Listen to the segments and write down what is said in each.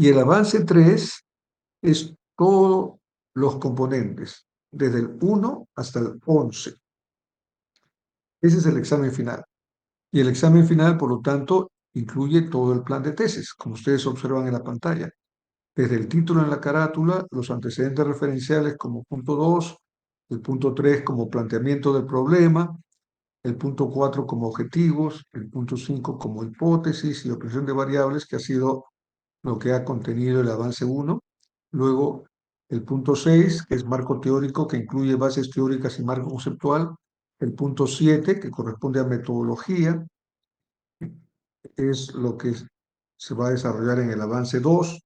Y el avance 3 es todos los componentes, desde el 1 hasta el 11. Ese es el examen final. Y el examen final, por lo tanto, incluye todo el plan de tesis, como ustedes observan en la pantalla. Desde el título en la carátula, los antecedentes referenciales como punto 2, el punto 3 como planteamiento del problema, el punto 4 como objetivos, el punto 5 como hipótesis y obtención de variables, que ha sido lo que ha contenido el avance 1. Luego, el punto 6, que es marco teórico, que incluye bases teóricas y marco conceptual. El punto 7, que corresponde a metodología, es lo que se va a desarrollar en el avance 2.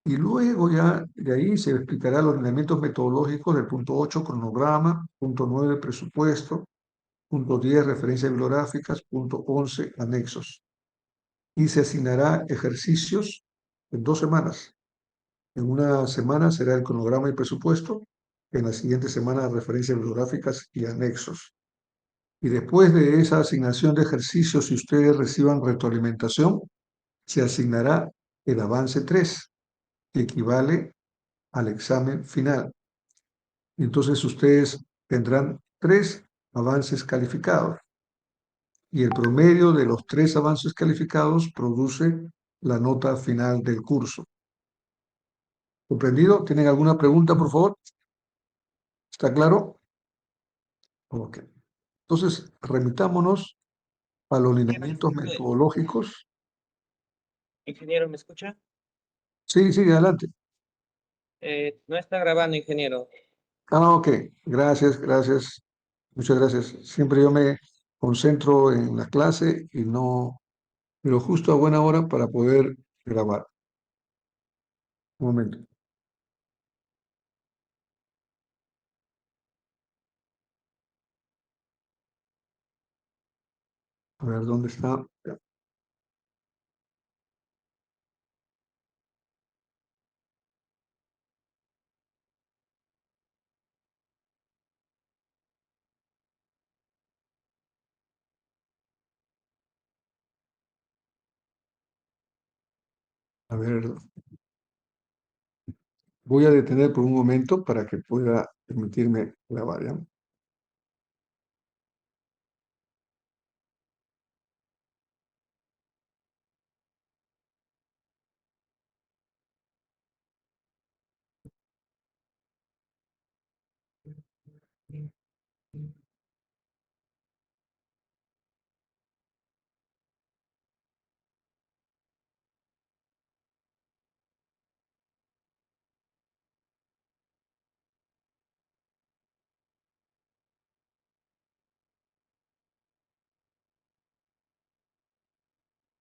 Y luego ya de ahí se explicará los lineamientos metodológicos del punto 8, cronograma, punto 9, presupuesto, punto 10, referencias bibliográficas, punto 11, anexos. Y se asignará ejercicios en 2 semanas. En una semana será el cronograma y presupuesto, en la siguiente semana referencias bibliográficas y anexos. Y después de esa asignación de ejercicios, si ustedes reciban retroalimentación, se asignará el avance 3, que equivale al examen final. Entonces ustedes tendrán 3 avances calificados y el promedio de los 3 avances calificados produce la nota final del curso. ¿Comprendido? ¿Tienen alguna pregunta, por favor? ¿Está claro? Ok. Entonces, remitámonos a los lineamientos metodológicos. Ingeniero, ¿me escucha? Sí, sí, adelante. No está grabando, ingeniero. Ok. Gracias, gracias. Muchas gracias. Siempre yo me concentro en la clase y no, pero justo a buena hora para poder grabar. Un momento. A ver, ¿dónde está? A ver, voy a detener por un momento para que pueda permitirme grabar, ¿ya?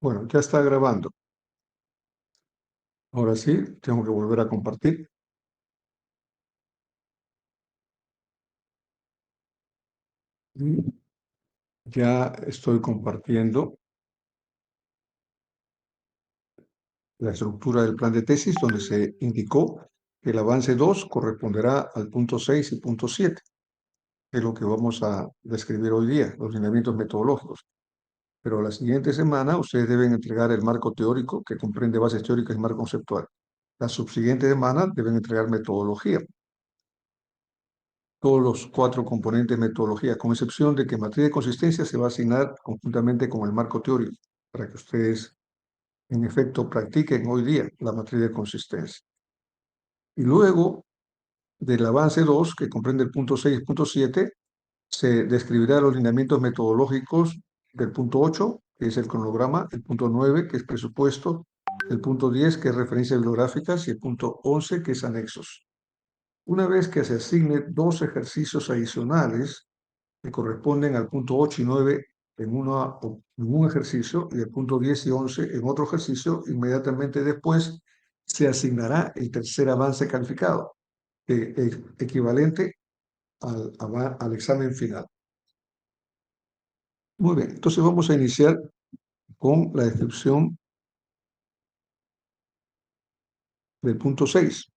Bueno, ya está grabando. Ahora sí, tengo que volver a compartir. Y ya estoy compartiendo la estructura del plan de tesis, donde se indicó que el avance 2 corresponderá al punto 6 y punto 7, que es lo que vamos a describir hoy día, los lineamientos metodológicos. Pero la siguiente semana ustedes deben entregar el marco teórico, que comprende bases teóricas y marco conceptual. La subsiguiente semana deben entregar metodología. Todos los 4 componentes de metodología, con excepción de que materia de consistencia se va a asignar conjuntamente con el marco teórico, para que ustedes, en efecto, practiquen hoy día la materia de consistencia. Y luego del avance 2, que comprende el punto 6 y punto 7, se describirá los lineamientos metodológicos del punto 8, que es el cronograma, el punto 9, que es presupuesto, el punto 10, que es referencias bibliográficas, y el punto 11, que es anexos. Una vez que se asigne 2 ejercicios adicionales que corresponden al punto 8 y 9 en un ejercicio y el punto 10 y 11 en otro ejercicio, inmediatamente después se asignará el tercer avance calificado, que es equivalente al examen final. Muy bien, entonces vamos a iniciar con la descripción del punto 6.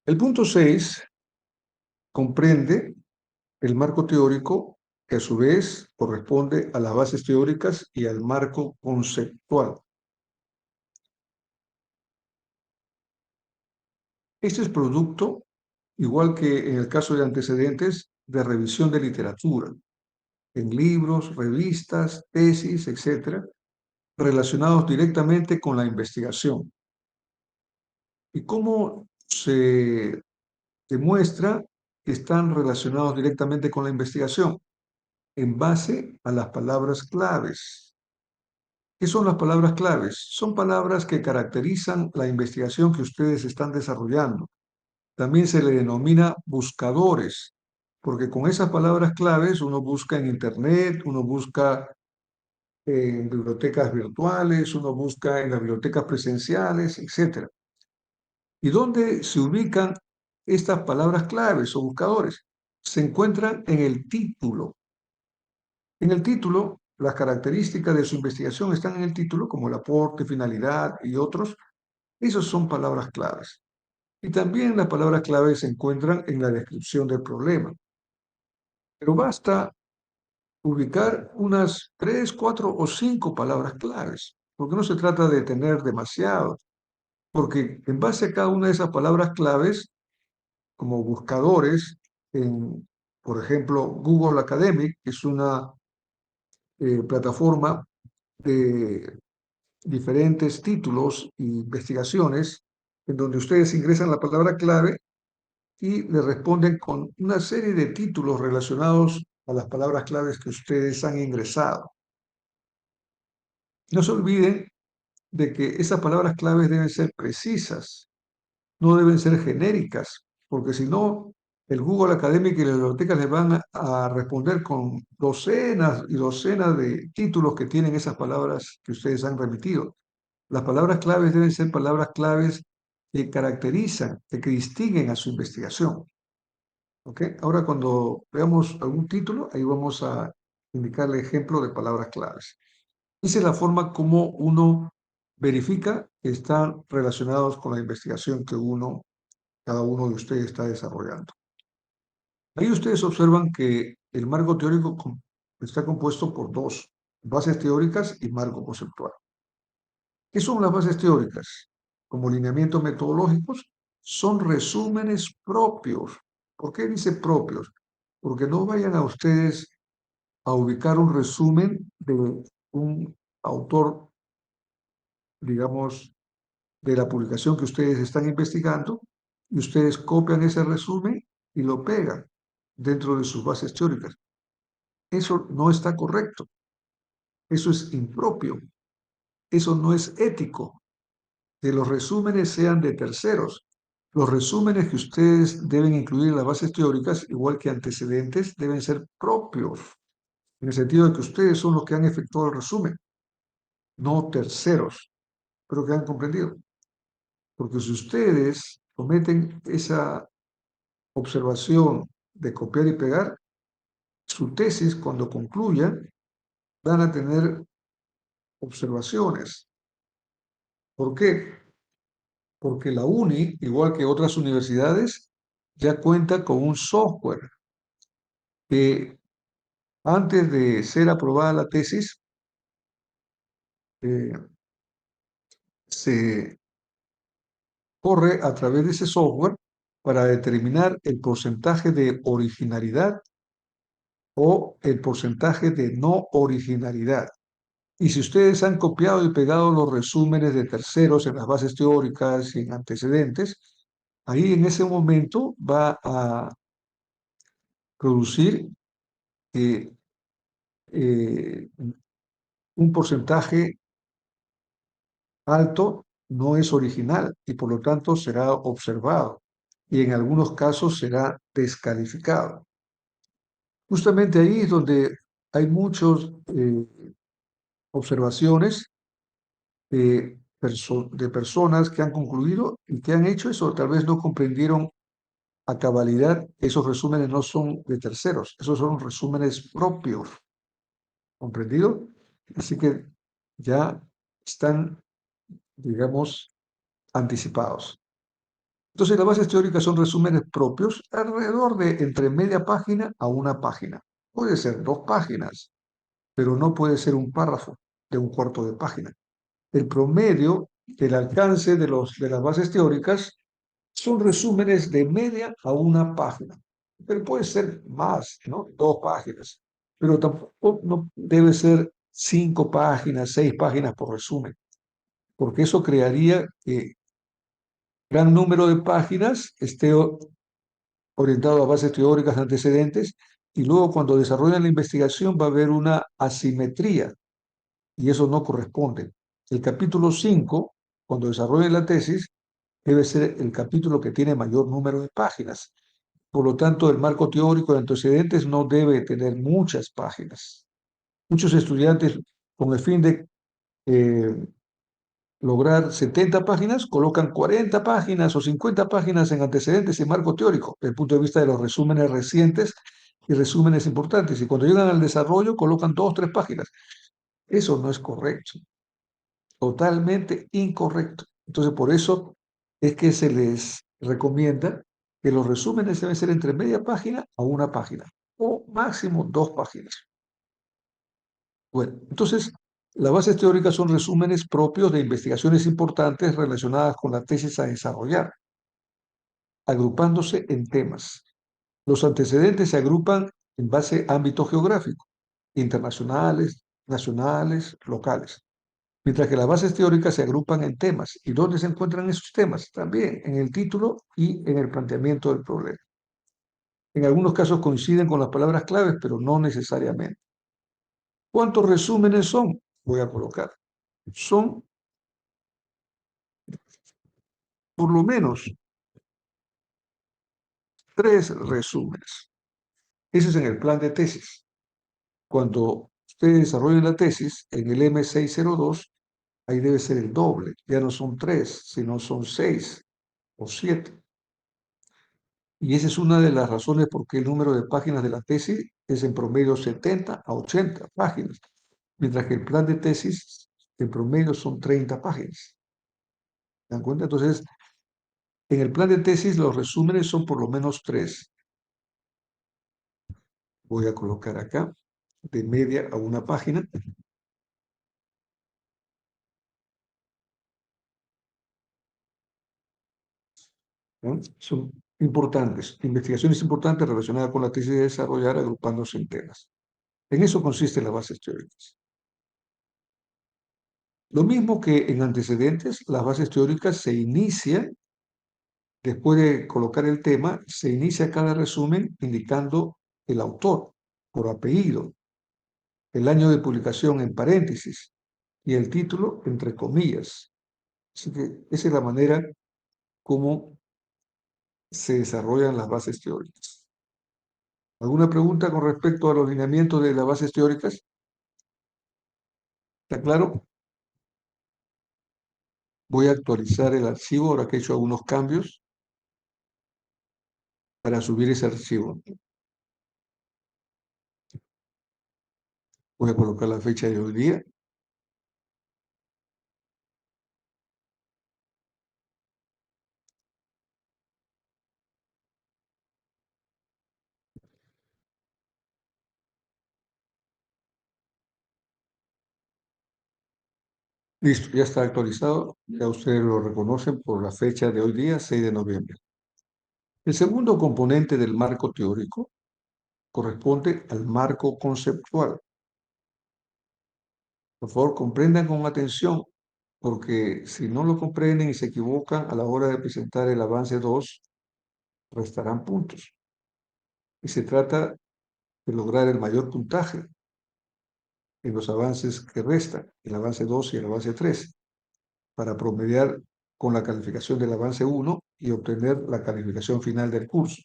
El punto 6 comprende el marco teórico que a su vez corresponde a las bases teóricas y al marco conceptual. Este es producto, igual que en el caso de antecedentes, de revisión de literatura, en libros, revistas, tesis, etcétera, relacionados directamente con la investigación. ¿Y cómo se demuestra que están relacionados directamente con la investigación? En base a las palabras claves. ¿Qué son las palabras claves? Son palabras que caracterizan la investigación que ustedes están desarrollando. También se le denomina buscadores, porque con esas palabras claves uno busca en Internet, uno busca en bibliotecas virtuales, uno busca en las bibliotecas presenciales, etc. ¿Y dónde se ubican estas palabras claves o buscadores? Se encuentran en el título. En el título, las características de su investigación están en el título, como el aporte, finalidad y otros. Esas son palabras claves. Y también las palabras claves se encuentran en la descripción del problema. Pero basta ubicar unas 3, 4 o 5 palabras claves, porque no se trata de tener demasiado, porque en base a cada una de esas palabras claves, como buscadores, en, por ejemplo, Google Academic, que es una plataforma de diferentes títulos e investigaciones, en donde ustedes ingresan la palabra clave y le responden con una serie de títulos relacionados a las palabras claves que ustedes han ingresado. No se olviden de que esas palabras claves deben ser precisas, no deben ser genéricas, porque si no, el Google Académico y las bibliotecas les van a responder con docenas y docenas de títulos que tienen esas palabras que ustedes han remitido. Las palabras claves deben ser palabras claves que caracterizan, que distinguen a su investigación. ¿Ok? Ahora cuando veamos algún título, ahí vamos a indicarle ejemplo de palabras claves. Esa es la forma como uno verifica que están relacionados con la investigación que cada uno de ustedes está desarrollando. Ahí ustedes observan que el marco teórico está compuesto por dos, bases teóricas y marco conceptual. ¿Qué son las bases teóricas? Como lineamientos metodológicos, son resúmenes propios. ¿Por qué dice propios? Porque no vayan a ustedes a ubicar un resumen de un autor, digamos, de la publicación que ustedes están investigando, y ustedes copian ese resumen y lo pegan dentro de sus bases teóricas. Eso no está correcto. Eso es impropio. Eso no es ético. Que los resúmenes sean de terceros. Los resúmenes que ustedes deben incluir en las bases teóricas, igual que antecedentes, deben ser propios, en el sentido de que ustedes son los que han efectuado el resumen, no terceros. Espero que han comprendido. Porque si ustedes cometen esa observación de copiar y pegar, su tesis, cuando concluya, van a tener observaciones. ¿Por qué? Porque la UNI, igual que otras universidades, ya cuenta con un software que antes de ser aprobada la tesis, eh, se corre a través de ese software para determinar el porcentaje de originalidad o el porcentaje de no originalidad. Y si ustedes han copiado y pegado los resúmenes de terceros en las bases teóricas y en antecedentes, ahí en ese momento va a producir eh, eh, un porcentaje alto no es original y por lo tanto será observado y en algunos casos será descalificado. Justamente ahí es donde hay muchas observaciones de personas que han concluido y que han hecho eso, tal vez no comprendieron a cabalidad, esos resúmenes no son de terceros, esos son resúmenes propios, ¿comprendido? Así que ya están, digamos, anticipados. Entonces, las bases teóricas son resúmenes propios alrededor de entre media página a una página. Puede ser 2 páginas, pero no puede ser un párrafo de un cuarto de página. El promedio del alcance de las bases teóricas son resúmenes de media a 1 página, pero puede ser más, ¿no? 2 páginas, pero tampoco no debe ser 5 páginas, 6 páginas por resumen, porque eso crearía que gran número de páginas esté orientado a bases teóricas antecedentes y luego cuando desarrollan la investigación va a haber una asimetría y eso no corresponde. El capítulo 5, cuando desarrollen la tesis, debe ser el capítulo que tiene mayor número de páginas. Por lo tanto, el marco teórico de antecedentes no debe tener muchas páginas. Muchos estudiantes, con el fin de eh, lograr 70 páginas, colocan 40 páginas o 50 páginas en antecedentes y marco teórico, desde el punto de vista de los resúmenes recientes y resúmenes importantes. Y cuando llegan al desarrollo, colocan 2 o 3 páginas. Eso no es correcto, totalmente incorrecto. Entonces, por eso es que se les recomienda que los resúmenes deben ser entre media página a 1 página, o máximo 2 páginas. Bueno, entonces, las bases teóricas son resúmenes propios de investigaciones importantes relacionadas con la tesis a desarrollar, agrupándose en temas. Los antecedentes se agrupan en base a ámbito geográfico, internacionales, nacionales, locales, mientras que las bases teóricas se agrupan en temas. ¿Y dónde se encuentran esos temas? También en el título y en el planteamiento del problema. En algunos casos coinciden con las palabras claves, pero no necesariamente. ¿Cuántos resúmenes son? Voy a colocar. Son por lo menos 3 resúmenes. Ese es en el plan de tesis. Cuando ustedes desarrollen la tesis en el M602, ahí debe ser el doble. Ya no son 3, sino son 6 o 7. Y esa es una de las razones por qué el número de páginas de la tesis es en promedio 70 a 80 páginas, mientras que el plan de tesis en promedio son 30 páginas. ¿Se dan cuenta? Entonces, en el plan de tesis los resúmenes son por lo menos 3. Voy a colocar acá de media a 1 página. ¿No? Son importantes, investigaciones importantes relacionadas con la tesis de desarrollar agrupándose en temas. En eso consisten las bases teóricas. Lo mismo que en antecedentes, las bases teóricas se inician, después de colocar el tema, se inicia cada resumen indicando el autor por apellido, el año de publicación en paréntesis y el título entre comillas. Así que esa es la manera como se desarrollan las bases teóricas. ¿Alguna pregunta con respecto a los lineamientos de las bases teóricas? ¿Está claro? Voy a actualizar el archivo ahora que he hecho algunos cambios para subir ese archivo. Voy a colocar la fecha de hoy día. Listo, ya está actualizado. Ya ustedes lo reconocen por la fecha de hoy día, 6 de noviembre. El segundo componente del marco teórico corresponde al marco conceptual. Por favor, comprendan con atención, porque si no lo comprenden y se equivocan a la hora de presentar el avance 2, restarán puntos. Y se trata de lograr el mayor puntaje en los avances que restan, el avance 2 y el avance 3, para promediar con la calificación del avance 1 y obtener la calificación final del curso.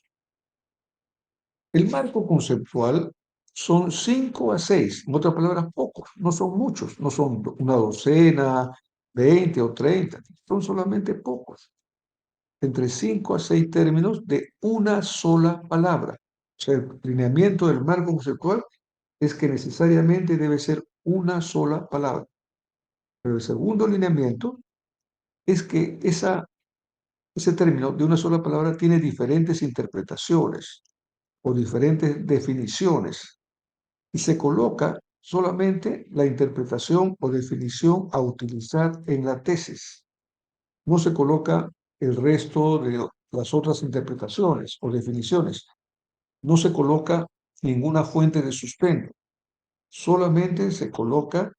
El marco conceptual son 5 a 6, en otras palabras, pocos, no son muchos, no son una docena, 20 o 30, son solamente pocos, entre 5 a 6 términos de una sola palabra. O sea, el lineamiento del marco conceptual es que necesariamente debe ser una sola palabra. Pero el segundo lineamiento es que ese término de una sola palabra tiene diferentes interpretaciones o diferentes definiciones. y se coloca solamente la interpretación o definición a utilizar en la tesis. No se coloca el resto de las otras interpretaciones o definiciones. No se coloca ninguna fuente de sustento. Solamente se coloca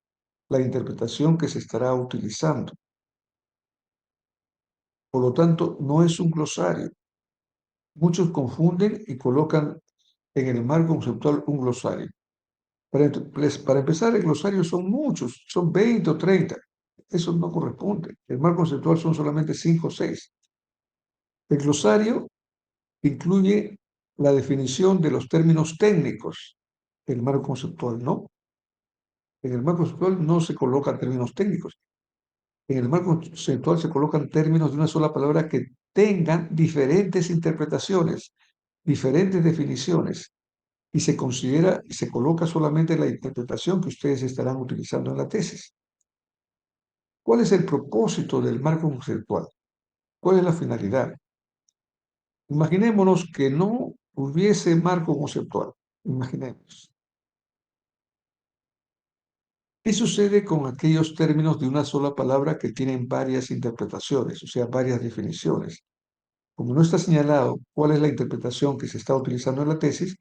la interpretación que se estará utilizando. Por lo tanto, no es un glosario. Muchos confunden y colocan en el marco conceptual un glosario. Para empezar, el glosario son muchos, son 20 o 30. Eso no corresponde. El marco conceptual son solamente 5 o 6. El glosario incluye la definición de los términos técnicos. El marco conceptual no. En el marco conceptual no se colocan términos técnicos. En el marco conceptual se colocan términos de una sola palabra que tengan diferentes interpretaciones, diferentes definiciones, y se considera y se coloca solamente la interpretación que ustedes estarán utilizando en la tesis. ¿Cuál es el propósito del marco conceptual? ¿Cuál es la finalidad? Imaginémonos que no hubiese marco conceptual. Imaginemos. ¿Qué sucede con aquellos términos de una sola palabra que tienen varias interpretaciones, o sea, varias definiciones? Como no está señalado cuál es la interpretación que se está utilizando en la tesis,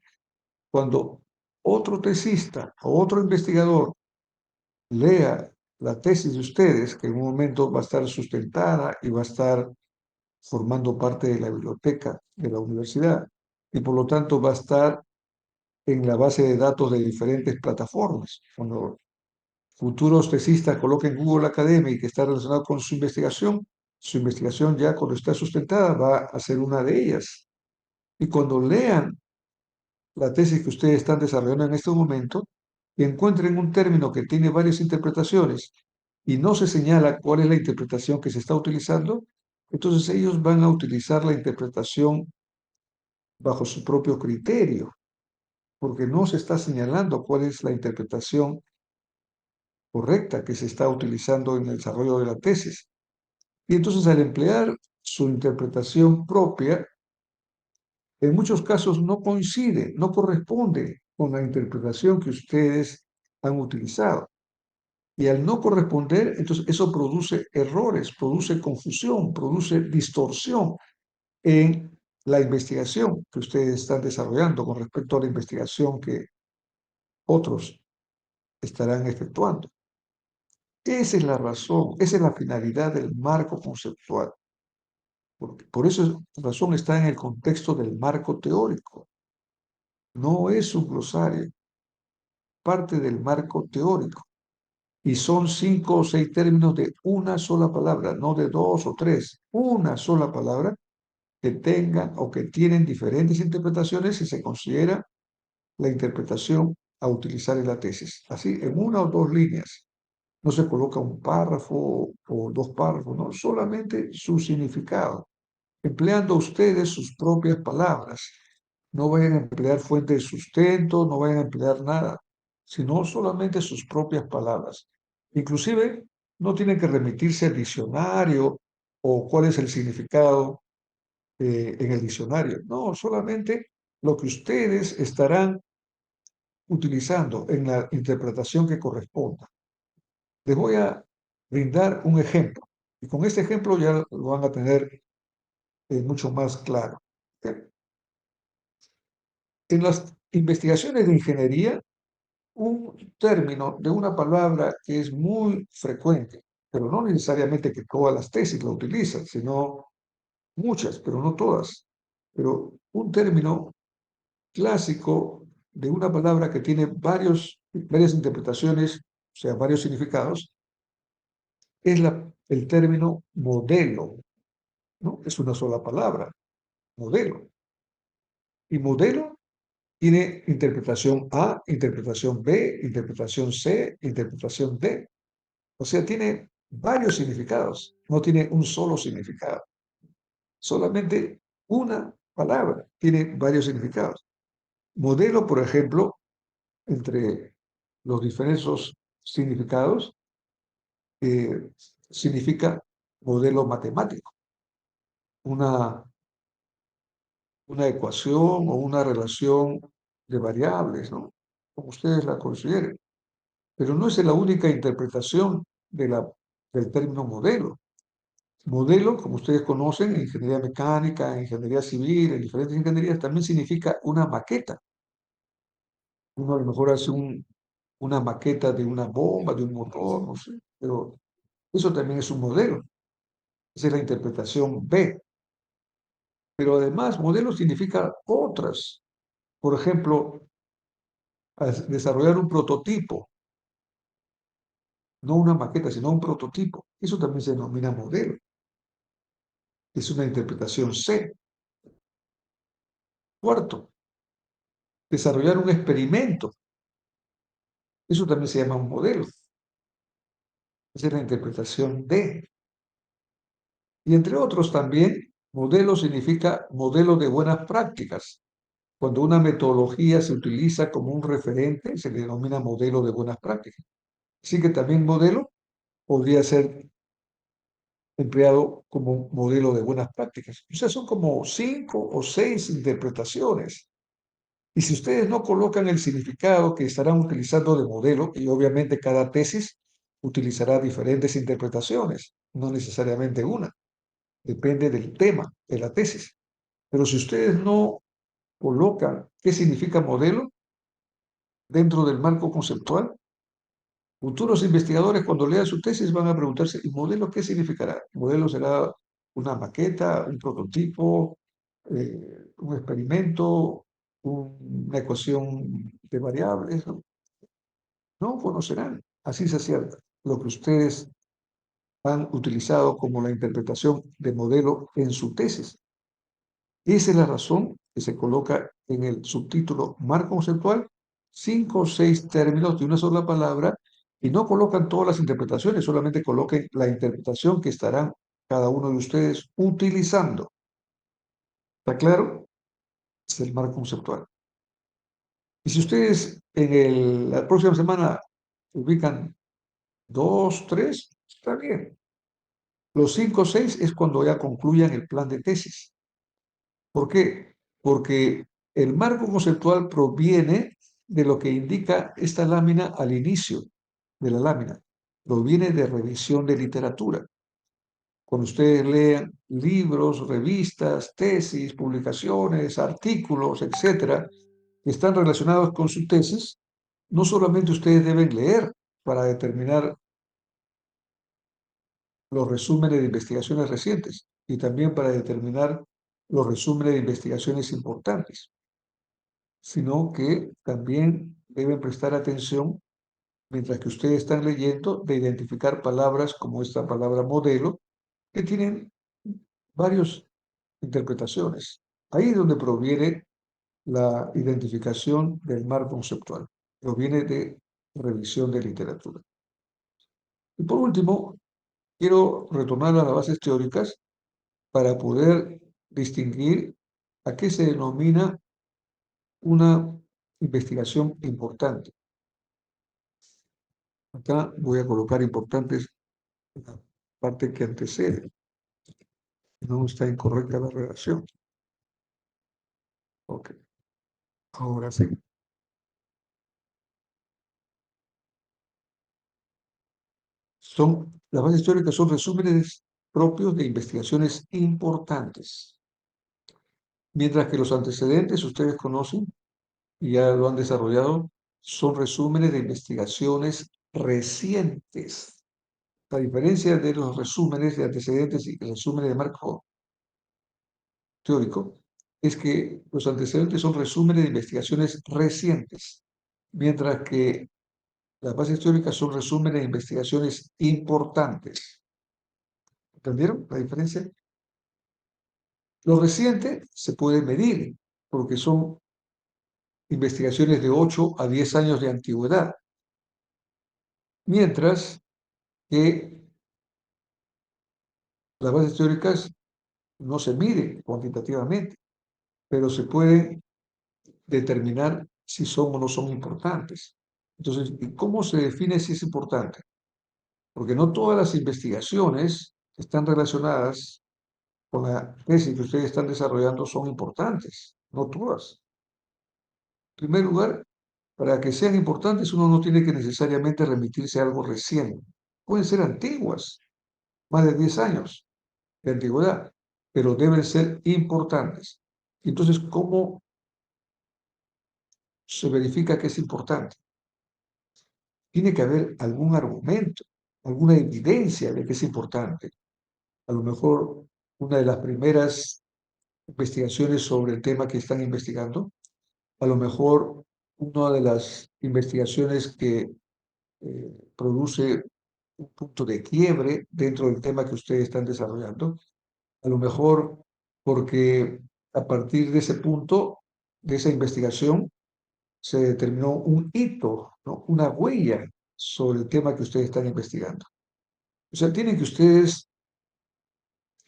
cuando otro tesista o otro investigador lea la tesis de ustedes, que en un momento va a estar sustentada y va a estar formando parte de la biblioteca de la universidad, y por lo tanto va a estar en la base de datos de diferentes plataformas. Cuando futuros tesistas coloquen Google Academy que está relacionado con su investigación ya cuando está sustentada va a ser una de ellas. Y cuando lean la tesis que ustedes están desarrollando en este momento y encuentren un término que tiene varias interpretaciones y no se señala cuál es la interpretación que se está utilizando, entonces ellos van a utilizar la interpretación bajo su propio criterio, porque no se está señalando cuál es la interpretación correcta que se está utilizando en el desarrollo de la tesis. Y entonces al emplear su interpretación propia, en muchos casos no coincide, no corresponde con la interpretación que ustedes han utilizado. Y al no corresponder, entonces eso produce errores, produce confusión, produce distorsión en la investigación que ustedes están desarrollando con respecto a la investigación que otros estarán efectuando. Esa es la razón, esa es la finalidad del marco conceptual. Por esa razón está en el contexto del marco teórico. No es un glosario, parte del marco teórico. Y son 5 o 6 términos de una sola palabra, no de 2 o 3. Una sola palabra que tengan o que tienen diferentes interpretaciones y se considera la interpretación a utilizar en la tesis. Así, en una o dos líneas. No se coloca un párrafo o dos párrafos, no, solamente su significado, empleando ustedes sus propias palabras. No vayan a emplear fuente de sustento, no vayan a emplear nada, sino solamente sus propias palabras. Inclusive, no tienen que remitirse al diccionario o cuál es el significado en el diccionario. No, solamente lo que ustedes estarán utilizando en la interpretación que corresponda. Les voy a brindar un ejemplo. Y con este ejemplo ya lo van a tener mucho más claro. En las investigaciones de ingeniería, un término de una palabra que es muy frecuente, pero no necesariamente que todas las tesis lo utilizan, sino muchas, pero no todas. Pero un término clásico de una palabra que tiene varias interpretaciones, o sea, varios significados, es el término modelo, ¿no? Es una sola palabra, modelo. Y modelo tiene interpretación A, interpretación B, interpretación C, interpretación D. O sea, tiene varios significados, no tiene un solo significado. Solamente una palabra tiene varios significados. Modelo, por ejemplo, entre los diferentes significados, significa modelo matemático, una, una ecuación o una relación de variables, ¿no? como ustedes la consideren. Pero no es la única interpretación del término modelo. Modelo, como ustedes conocen, en ingeniería mecánica, en ingeniería civil, en diferentes ingenierías, también significa una maqueta. Uno a lo mejor hace una maqueta de una bomba, de un motor, no sé, pero eso también es un modelo. Esa es la interpretación B. Pero además, modelo significa otras. Por ejemplo, desarrollar un prototipo, no una maqueta, sino un prototipo. Eso también se denomina modelo. Es una interpretación C. Cuarto, desarrollar un experimento. Eso también se llama un modelo. Esa es la interpretación D. Y entre otros también, modelo significa modelo de buenas prácticas. Cuando una metodología se utiliza como un referente, se le denomina modelo de buenas prácticas. Así que también modelo podría ser empleado como modelo de buenas prácticas. O sea, son como 5 o 6 interpretaciones. Y si ustedes no colocan el significado que estarán utilizando de modelo, y obviamente cada tesis utilizará diferentes interpretaciones, no necesariamente una, depende del tema de la tesis. Pero si ustedes no colocan qué significa modelo dentro del marco conceptual, futuros investigadores cuando lean su tesis van a preguntarse, ¿y modelo qué significará? ¿Modelo será una maqueta, un prototipo, un experimento, una ecuación de variables? No, no conocerán, así se cierta, lo que ustedes han utilizado como la interpretación de modelo en su tesis. Esa es la razón que se coloca en el subtítulo marco conceptual 5 o 6 términos de una sola palabra y no colocan todas las interpretaciones, solamente coloquen la interpretación que estarán cada uno de ustedes utilizando. ¿Está claro? Es el marco conceptual. Y si ustedes la próxima semana ubican 2, 3, está bien. Los 5 o 6 es cuando ya concluyan el plan de tesis. ¿Por qué? Porque el marco conceptual proviene de lo que indica esta lámina al inicio de la lámina. Proviene de revisión de literatura. Cuando ustedes lean libros, revistas, tesis, publicaciones, artículos, etcétera, que están relacionados con su tesis, no solamente ustedes deben leer para determinar los resúmenes de investigaciones recientes y también para determinar los resúmenes de investigaciones importantes, sino que también deben prestar atención mientras que ustedes están leyendo de identificar palabras como esta palabra modelo que tienen varias interpretaciones. Ahí es donde proviene la identificación del marco conceptual. Proviene de revisión de literatura. Y por último, quiero retornar a las bases teóricas para poder distinguir a qué se denomina una investigación importante. Acá voy a colocar importantes en la parte que antecede. No está incorrecta la redacción. Ok, ahora sí. Las bases teóricas son resúmenes propios de investigaciones importantes. Mientras que los antecedentes, ustedes conocen y ya lo han desarrollado, son resúmenes de investigaciones recientes. La diferencia de los resúmenes de antecedentes y el resumen de marco teórico es que los antecedentes son resúmenes de investigaciones recientes, mientras que las bases teóricas son resúmenes de investigaciones importantes. ¿Entendieron la diferencia? Lo reciente se puede medir porque son investigaciones de 8 a 10 años de antigüedad, mientras que las bases teóricas no se miden cuantitativamente, pero se puede determinar si son o no son importantes. Entonces, ¿y cómo se define si es importante? Porque no todas las investigaciones que están relacionadas con la tesis que ustedes están desarrollando son importantes, no todas. En primer lugar, Para que sean importantes, uno no tiene que necesariamente remitirse a algo reciente. Pueden ser antiguas, más de 10 años de antigüedad, pero deben ser importantes. Entonces, ¿cómo se verifica que es importante? Tiene que haber algún argumento, alguna evidencia de que es importante. A lo mejor una de las primeras investigaciones sobre el tema que están investigando, a lo mejor una de las investigaciones que produce un punto de quiebre dentro del tema que ustedes están desarrollando, a lo mejor porque a partir de ese punto, de esa investigación, se determinó un hito, ¿no? Una huella sobre el tema que ustedes están investigando. O sea, tienen que ustedes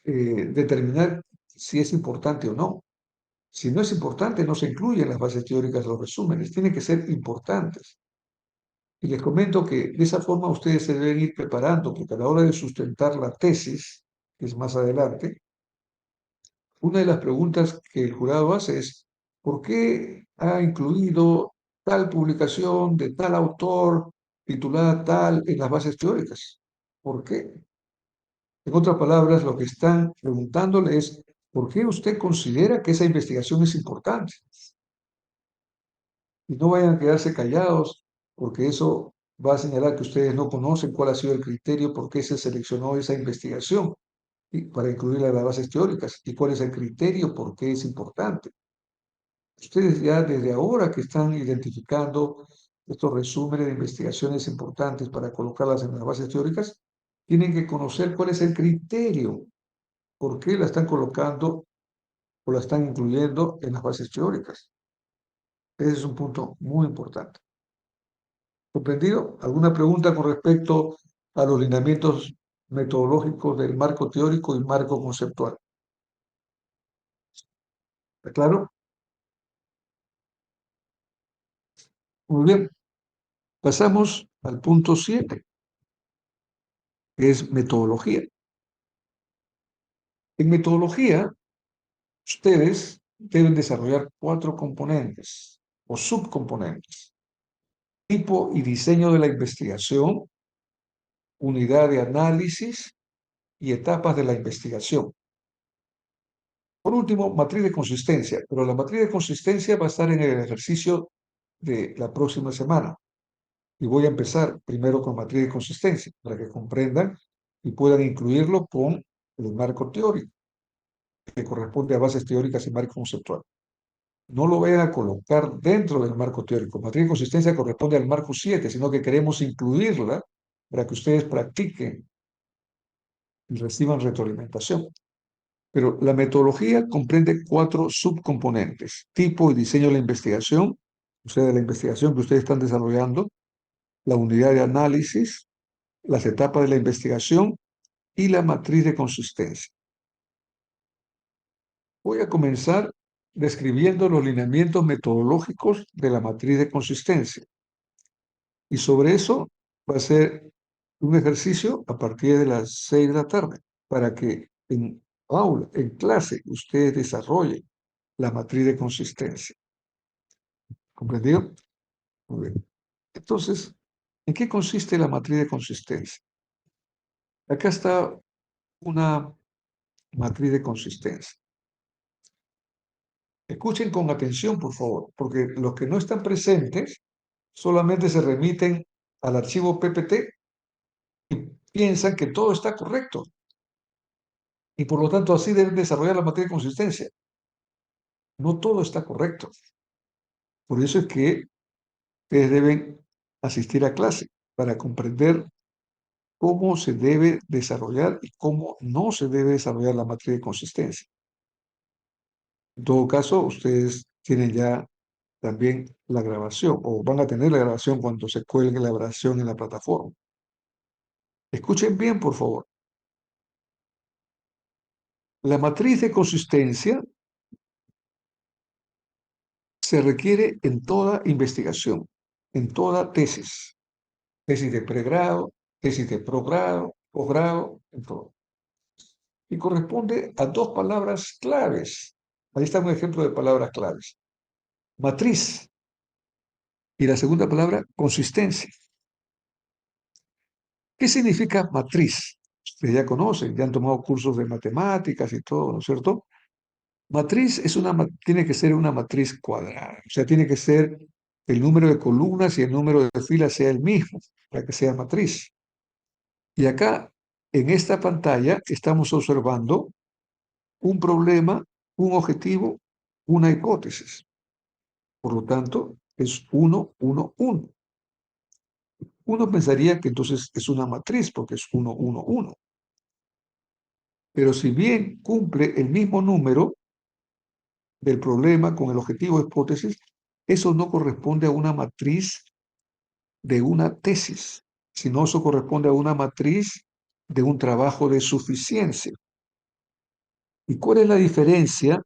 determinar si es importante o no. Si no es importante, no se incluyen las bases teóricas de los resúmenes, tienen que ser importantes. Y les comento que de esa forma ustedes se deben ir preparando, porque a la hora de sustentar la tesis, que es más adelante, una de las preguntas que el jurado hace es, ¿por qué ha incluido tal publicación de tal autor titulada tal en las bases teóricas? ¿Por qué? En otras palabras, lo que están preguntándole es, ¿por qué usted considera que esa investigación es importante? Y no vayan a quedarse callados, porque eso va a señalar que ustedes no conocen cuál ha sido el criterio por qué se seleccionó esa investigación y para incluirla en las bases teóricas y cuál es el criterio por qué es importante. Ustedes ya desde ahora que están identificando estos resúmenes de investigaciones importantes para colocarlas en las bases teóricas, tienen que conocer cuál es el criterio, por qué la están colocando o la están incluyendo en las bases teóricas. Ese es un punto muy importante. ¿Comprendido? ¿Alguna pregunta con respecto a los lineamientos metodológicos del marco teórico y marco conceptual? ¿Está claro? Muy bien. Pasamos al punto 7, que es metodología. En metodología, ustedes deben desarrollar 4 componentes o subcomponentes: tipo y diseño de la investigación, unidad de análisis y etapas de la investigación. Por último, matriz de consistencia, pero la matriz de consistencia va a estar en el ejercicio de la próxima semana. Y voy a empezar primero con matriz de consistencia, para que comprendan y puedan incluirlo con el marco teórico, que corresponde a bases teóricas y marco conceptual. No lo vayan a colocar dentro del marco teórico. Matriz de consistencia corresponde al marco 7, sino que queremos incluirla para que ustedes practiquen y reciban retroalimentación. Pero la metodología comprende 4 subcomponentes: tipo y diseño de la investigación, o sea, de la investigación que ustedes están desarrollando, la unidad de análisis, las etapas de la investigación y la matriz de consistencia. Voy a comenzar describiendo los lineamientos metodológicos de la matriz de consistencia. Y sobre eso va a ser un ejercicio a partir de las 6 de la tarde, para que en aula, en clase, ustedes desarrollen la matriz de consistencia. ¿Comprendido? Muy bien. Entonces, ¿en qué consiste la matriz de consistencia? Acá está una matriz de consistencia. Escuchen con atención, por favor, porque los que no están presentes solamente se remiten al archivo PPT y piensan que todo está correcto y por lo tanto así deben desarrollar la matriz de consistencia. No todo está correcto. Por eso es que ustedes deben asistir a clase para comprender cómo se debe desarrollar y cómo no se debe desarrollar la matriz de consistencia. En todo caso, ustedes tienen ya también la grabación, o van a tener la grabación cuando se cuelgue la grabación en la plataforma. Escuchen bien, por favor. La matriz de consistencia se requiere en toda investigación, en toda tesis de pregrado, tesis de posgrado, en todo. Y corresponde a 2 palabras claves. Ahí está un ejemplo de palabras claves. Matriz Y la segunda palabra, consistencia. ¿Qué significa matriz? Ustedes ya conocen, ya han tomado cursos de matemáticas y todo, ¿no es cierto? Matriz tiene que ser una matriz cuadrada, o sea, tiene que ser el número de columnas y el número de filas sea el mismo para que sea matriz. Y acá, en esta pantalla, estamos observando un problema, un objetivo, una hipótesis. Por lo tanto, es 1, 1, 1. Uno pensaría que entonces es una matriz porque es 1, 1, 1. Pero si bien cumple el mismo número del problema con el objetivo de hipótesis, eso no corresponde a una matriz de una tesis, sino eso corresponde a una matriz de un trabajo de suficiencia. ¿Y cuál es la diferencia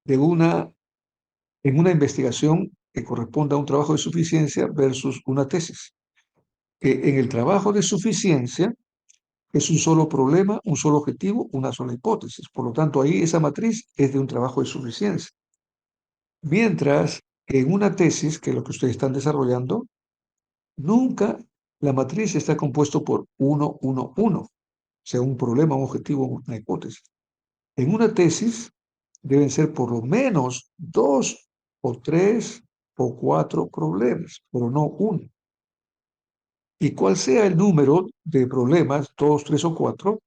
de en una investigación que corresponde a un trabajo de suficiencia versus una tesis? Que en el trabajo de suficiencia es un solo problema, un solo objetivo, una sola hipótesis. Por lo tanto, ahí esa matriz es de un trabajo de suficiencia. Mientras que en una tesis, que es lo que ustedes están desarrollando, nunca la matriz está compuesto por 1, 1, 1, o sea, un problema, un objetivo, una hipótesis. En una tesis deben ser por lo menos 2 o 3 o 4 problemas, pero no uno. Y cual sea el número de problemas, 2, 3 o 4,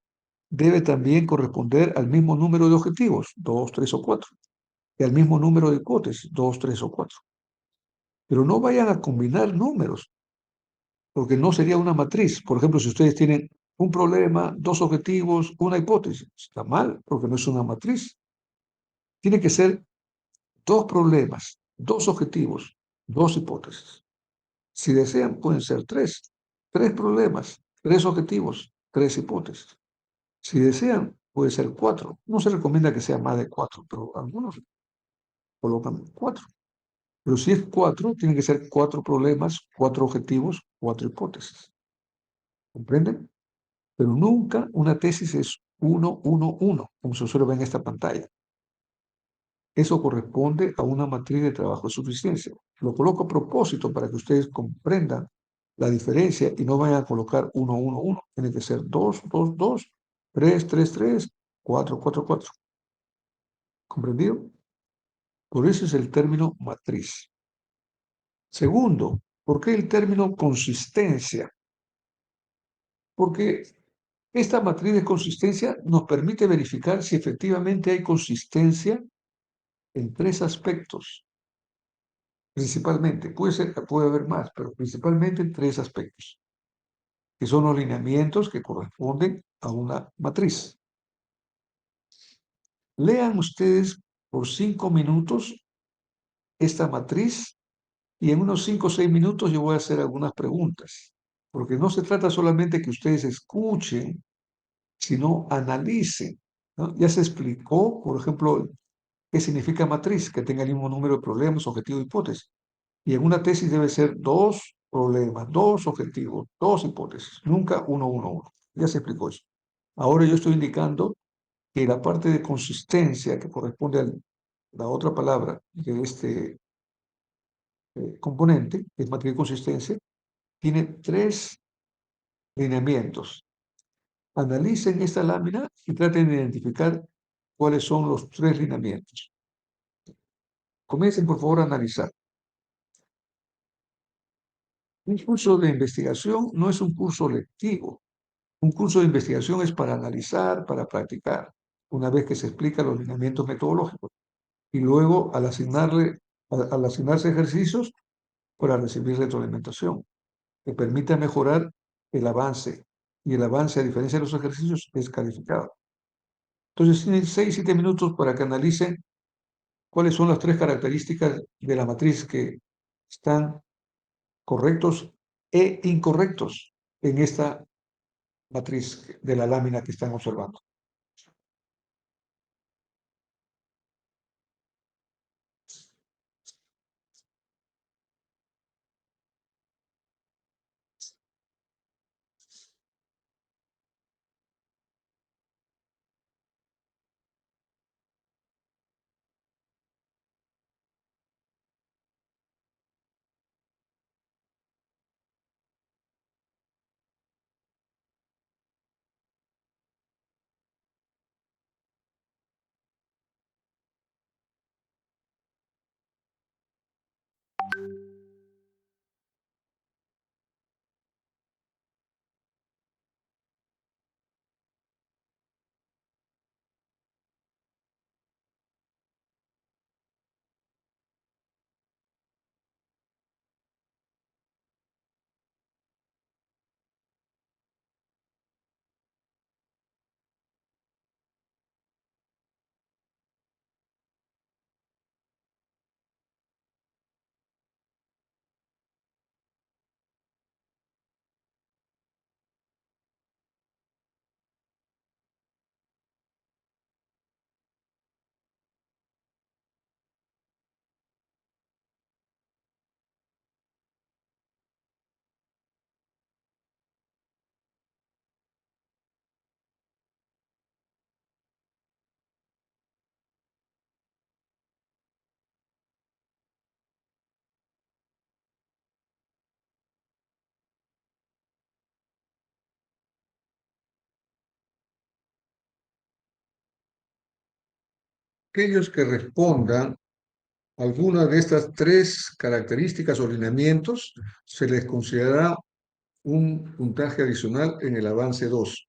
debe también corresponder al mismo número de objetivos, 2, 3 o 4, y al mismo número de hipótesis, 2, 3 o 4. Pero no vayan a combinar números, porque no sería una matriz. Por ejemplo, si ustedes tienen un problema, dos objetivos, una hipótesis, está mal, porque no es una matriz. Tiene que ser dos problemas, dos objetivos, dos hipótesis. Si desean, pueden ser tres problemas, tres objetivos, tres hipótesis. Si desean, puede ser cuatro. No se recomienda que sea más de cuatro, pero algunos colocan cuatro. Pero si es cuatro, tienen que ser cuatro problemas, cuatro objetivos, cuatro hipótesis. ¿Comprenden? Pero nunca una tesis es uno, uno, uno, como se observa en esta pantalla. Eso corresponde a una matriz de trabajo de suficiencia. Lo coloco a propósito para que ustedes comprendan la diferencia y no vayan a colocar uno, uno, uno. Tiene que ser dos, dos, dos, tres, tres, tres, cuatro, cuatro, cuatro. ¿Comprendido? Por eso es el término matriz. Segundo, ¿por qué el término consistencia? Porque esta matriz de consistencia nos permite verificar si efectivamente hay consistencia en tres aspectos, principalmente. Puede haber más, pero principalmente en tres aspectos, que son los lineamientos que corresponden a una matriz. Lean ustedes por 5 minutos esta matriz y en unos 5 o 6 minutos yo voy a hacer algunas preguntas, porque no se trata solamente que ustedes escuchen, sino analicen, ¿no? Ya se explicó, por ejemplo, qué significa matriz, que tenga el mismo número de problemas, objetivos, hipótesis. Y en una tesis debe ser dos problemas, dos objetivos, dos hipótesis, nunca uno, uno, uno. Ya se explicó eso. Ahora yo estoy indicando que la parte de consistencia que corresponde a la otra palabra de este componente, que es matriz de consistencia, tiene tres lineamientos. Analicen esta lámina y traten de identificar cuáles son los tres lineamientos. Comiencen, por favor, a analizar. Un curso de investigación no es un curso lectivo. Un curso de investigación es para analizar, para practicar, una vez que se explican los lineamientos metodológicos. Y luego, al asignarse ejercicios, para recibir retroalimentación, que permita mejorar el avance. Y el avance, a diferencia de los ejercicios, es calificado. Entonces, tienen 6, 7 minutos para que analicen cuáles son las tres características de la matriz que están correctos e incorrectos en esta matriz de la lámina que están observando. Aquellos que respondan alguna de estas tres características o lineamientos se les considerará un puntaje adicional en el avance 2.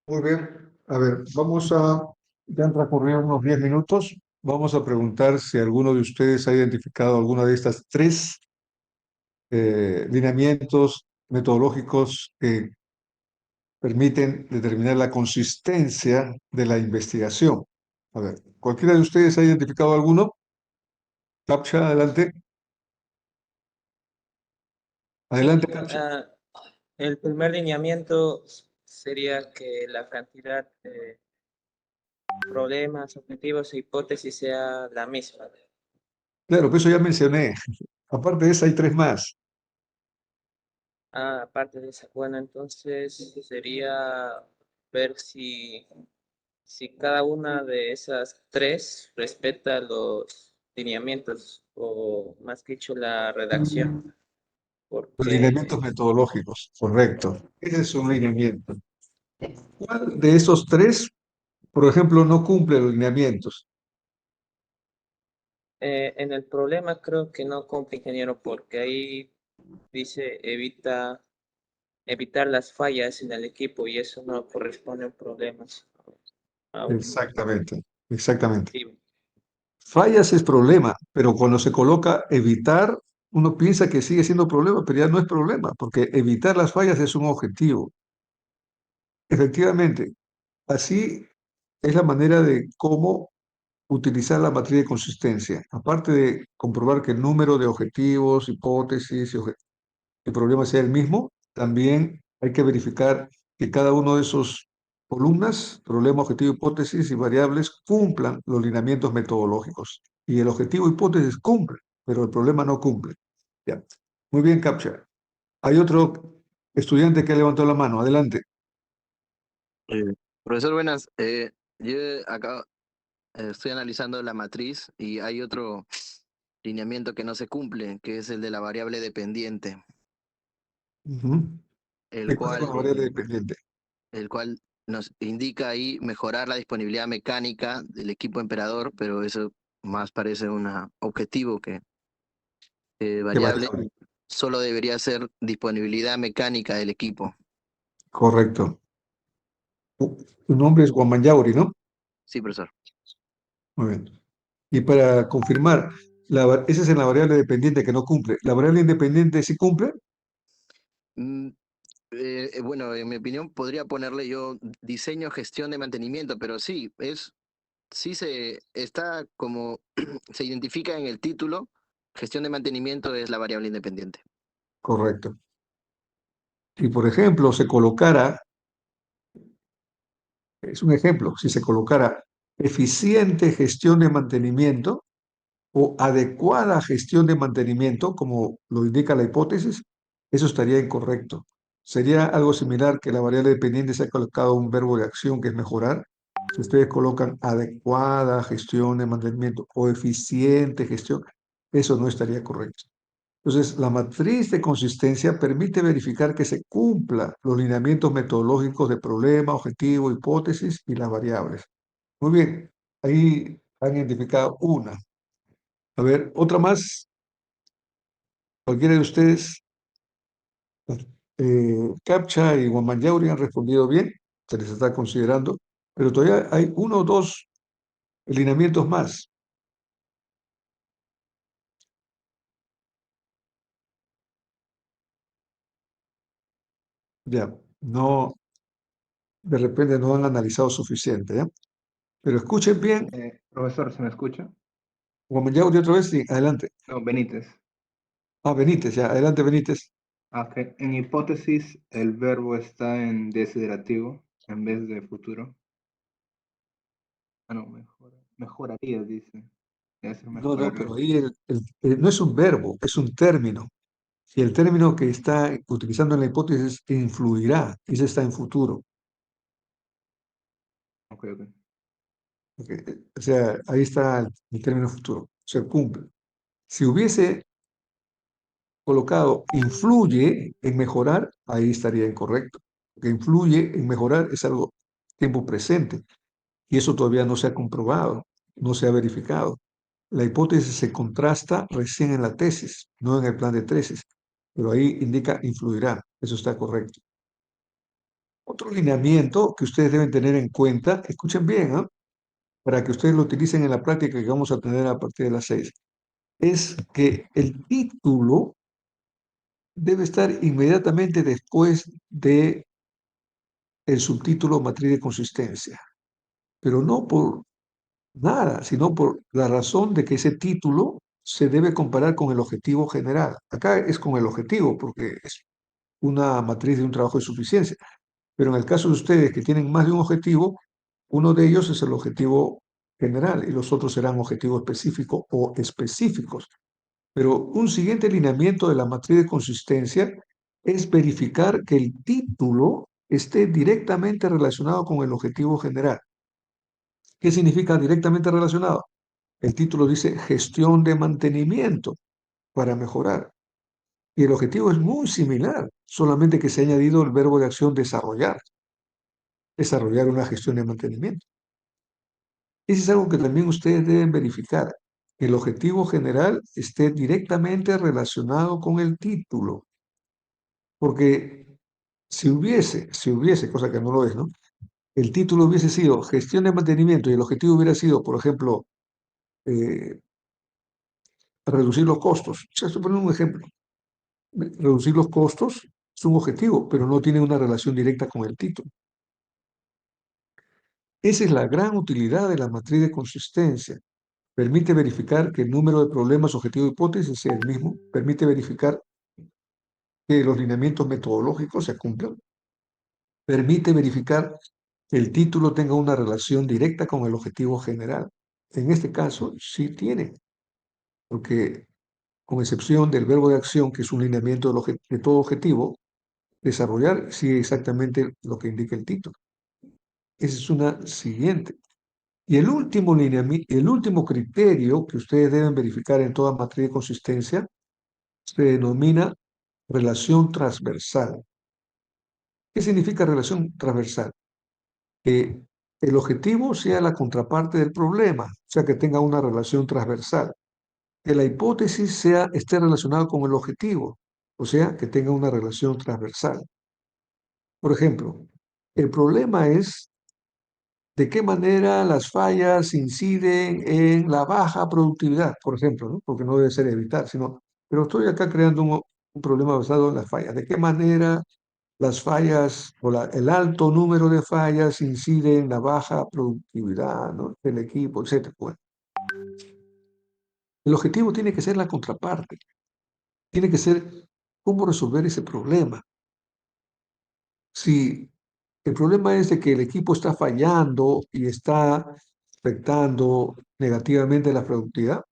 Muy bien. A ver, ya han transcurrido unos 10 minutos. Vamos a preguntar si alguno de ustedes ha identificado alguna de estas tres lineamientos metodológicos que permiten determinar la consistencia de la investigación. A ver, ¿cualquiera de ustedes ha identificado alguno? Captcha, adelante. Sí, Adelante, Captcha. el primer lineamiento sería que la cantidad de problemas, objetivos e hipótesis sea la misma. Claro, pues eso ya mencioné. Aparte de esa, hay tres más. Aparte de esa, bueno, entonces sería ver si cada una de esas tres respeta los lineamientos o más que dicho la redacción, Los lineamientos porque metodológicos, correcto. Ese es un lineamiento. ¿Cuál de esos tres, por ejemplo, no cumple los lineamientos? en el problema creo que no cumple ingeniero porque ahí dice evitar las fallas en el equipo y eso no corresponde a problemas a un Exactamente, exactamente. objetivo. Fallas es problema, pero cuando se coloca evitar, uno piensa que sigue siendo problema, pero ya no es problema, porque evitar las fallas es un objetivo. Efectivamente, así es la manera de cómo utilizar la matriz de consistencia. Aparte de comprobar que el número de objetivos, hipótesis y el problema sea el mismo, también hay que verificar que cada uno de esos columnas, problema, objetivo, hipótesis y variables, cumplan los lineamientos metodológicos. Y el objetivo, hipótesis cumple, pero el problema no cumple. Ya. Muy bien, Captcha. Hay otro estudiante que levantó la mano. Adelante. Eh, Profesor, buenas. Yo acá estoy analizando la matriz y hay otro lineamiento que no se cumple, que es el de la variable dependiente, Ujú. el ¿Qué pasa con cual, la variable dependiente? el cual nos indica ahí mejorar la disponibilidad mecánica del equipo emperador, pero eso más parece un objetivo que ¿Qué variable. variable? Solo debería ser disponibilidad mecánica del equipo. Correcto. Tu nombre es Guamanyauri, ¿no? Sí, profesor. Muy bien. Y para confirmar, esa es en la variable dependiente que no cumple. ¿La variable independiente sí cumple? Mm, bueno, en mi opinión podría ponerle yo diseño, gestión de mantenimiento, pero sí, sí se está como se identifica en el título, gestión de mantenimiento es la variable independiente. Correcto. Si, por ejemplo, se colocara, es un ejemplo, si se colocara eficiente gestión de mantenimiento o adecuada gestión de mantenimiento, como lo indica la hipótesis, eso estaría incorrecto. Sería algo similar que la variable dependiente se ha colocado un verbo de acción que es mejorar. Si ustedes colocan adecuada gestión de mantenimiento o eficiente gestión, eso no estaría correcto. Entonces, la matriz de consistencia permite verificar que se cumplan los lineamientos metodológicos de problema, objetivo, hipótesis y las variables. Muy bien, ahí han identificado una. A ver, otra más. Cualquiera de ustedes, Captcha y Guamanyauri han respondido bien, se les está considerando, pero todavía hay uno o dos lineamientos más. Ya, no, de repente no han analizado suficiente, ¿ya? Pero escuchen bien, Profesor, ¿se me escucha? Guamanyauri otra vez, sí, adelante. No, Benítez. Ah, Benítez, ya, adelante Benítez. Ok. En hipótesis, el verbo está en desiderativo en vez de futuro. Ah, no, mejoraría, dice. Debe ser No, no, mejoraría. pero ahí no es un verbo, es un término. Y el término que está utilizando en la hipótesis es influirá, ese está en futuro. Ok, ok. Ok, o sea, ahí está el término futuro, se cumple. Si hubiese colocado influye en mejorar, ahí estaría incorrecto. Porque influye en mejorar es algo tiempo presente y eso todavía no se ha comprobado, no se ha verificado. La hipótesis se contrasta recién en la tesis, no en el plan de tesis, pero ahí indica influirá, eso está correcto. Otro lineamiento que ustedes deben tener en cuenta, escuchen bien, ¿ah? Para que ustedes lo utilicen en la práctica que vamos a tener a partir de las 6, es que el título debe estar inmediatamente después de el subtítulo matriz de consistencia, pero no por nada, sino por la razón de que ese título se debe comparar con el objetivo general. Acá es con el objetivo, porque es una matriz de un trabajo de suficiencia, pero en el caso de ustedes que tienen más de un objetivo, uno de ellos es el objetivo general y los otros serán objetivos específicos o específicos. Pero un siguiente lineamiento de la matriz de consistencia es verificar que el título esté directamente relacionado con el objetivo general. ¿Qué significa directamente relacionado? El título dice gestión de mantenimiento para mejorar. Y el objetivo es muy similar, solamente que se ha añadido el verbo de acción desarrollar, desarrollar una gestión de mantenimiento. Eso es algo que también ustedes deben verificar, que el objetivo general esté directamente relacionado con el título, porque si hubiese, cosa que no lo es, ¿no? El título hubiese sido gestión de mantenimiento y el objetivo hubiera sido, por ejemplo, eh, reducir los costos. O sea, estoy poniendo un ejemplo. Reducir los costos es un objetivo, pero no tiene una relación directa con el título. Esa es la gran utilidad de la matriz de consistencia. Permite verificar que el número de problemas, objetivo y hipótesis sea el mismo. Permite verificar que los lineamientos metodológicos se cumplan. Permite verificar que el título tenga una relación directa con el objetivo general. En este caso, sí tiene, porque con excepción del verbo de acción, que es un lineamiento de todo objetivo, desarrollar sigue exactamente lo que indica el título. Esa es una siguiente. Y el último criterio que ustedes deben verificar en toda matriz de consistencia se denomina relación transversal. ¿Qué significa relación transversal? Que el objetivo sea la contraparte del problema, o sea, que tenga una relación transversal. Que la hipótesis esté relacionada con el objetivo, o sea, que tenga una relación transversal. Por ejemplo, el problema es de qué manera las fallas inciden en la baja productividad, por ejemplo, ¿no? Porque no debe ser evitar, sino, pero estoy acá creando un problema basado en las fallas. ¿De qué manera las fallas o el alto número de fallas incide en la baja productividad, ¿no? Del equipo, etcétera? Bueno, el objetivo tiene que ser la contraparte, tiene que ser cómo resolver ese problema. Si el problema es de que el equipo está fallando y está afectando negativamente la productividad,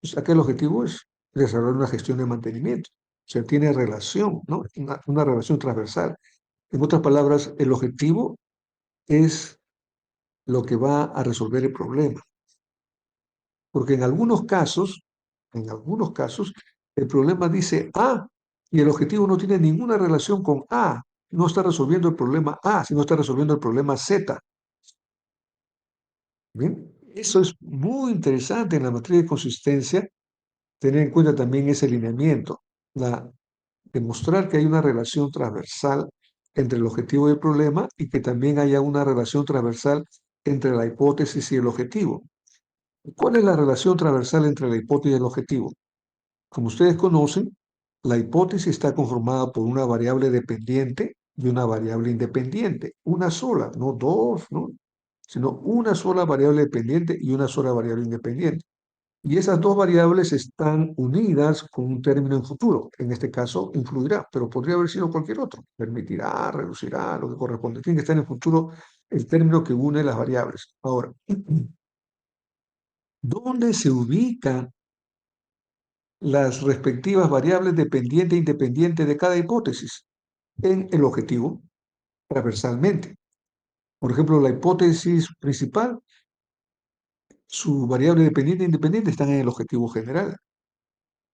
pues acá el objetivo es desarrollar una gestión de mantenimiento. O sea, tiene relación, ¿no? Una relación transversal. En otras palabras, el objetivo es lo que va a resolver el problema. Porque en algunos casos, el problema dice A y el objetivo no tiene ninguna relación con A. No está resolviendo el problema A, sino está resolviendo el problema Z. Bien, eso es muy interesante en la matriz de consistencia, tener en cuenta también ese lineamiento, demostrar que hay una relación transversal entre el objetivo y el problema y que también haya una relación transversal entre la hipótesis y el objetivo. ¿Cuál es la relación transversal entre la hipótesis y el objetivo? Como ustedes conocen, la hipótesis está conformada por una variable dependiente y una variable independiente. Una sola, no dos, ¿no? Sino una sola variable dependiente y una sola variable independiente. Y esas dos variables están unidas con un término en futuro. En este caso, influirá, pero podría haber sido cualquier otro. Permitirá, reducirá, lo que corresponde. Tiene que estar en el futuro el término que une las variables. Ahora, ¿dónde se ubican las respectivas variables dependiente e independiente de cada hipótesis? En el objetivo, transversalmente. Por ejemplo, la hipótesis principal, su variable dependiente e independiente están en el objetivo general.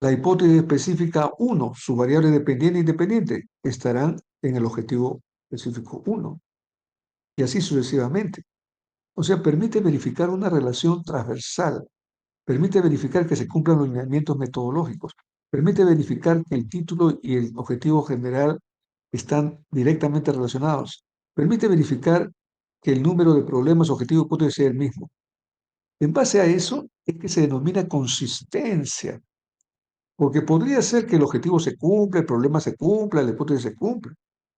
La hipótesis específica 1, su variable dependiente e independiente, estarán en el objetivo específico 1. Y así sucesivamente. O sea, permite verificar una relación transversal, permite verificar que se cumplan los lineamientos metodológicos, permite verificar que el título y el objetivo general están directamente relacionados, permite verificar que el número de problemas objetivos y hipótesis sea el mismo. En base a eso es que se denomina consistencia, porque podría ser que el objetivo se cumpla, el problema se cumpla, la hipótesis se cumpla,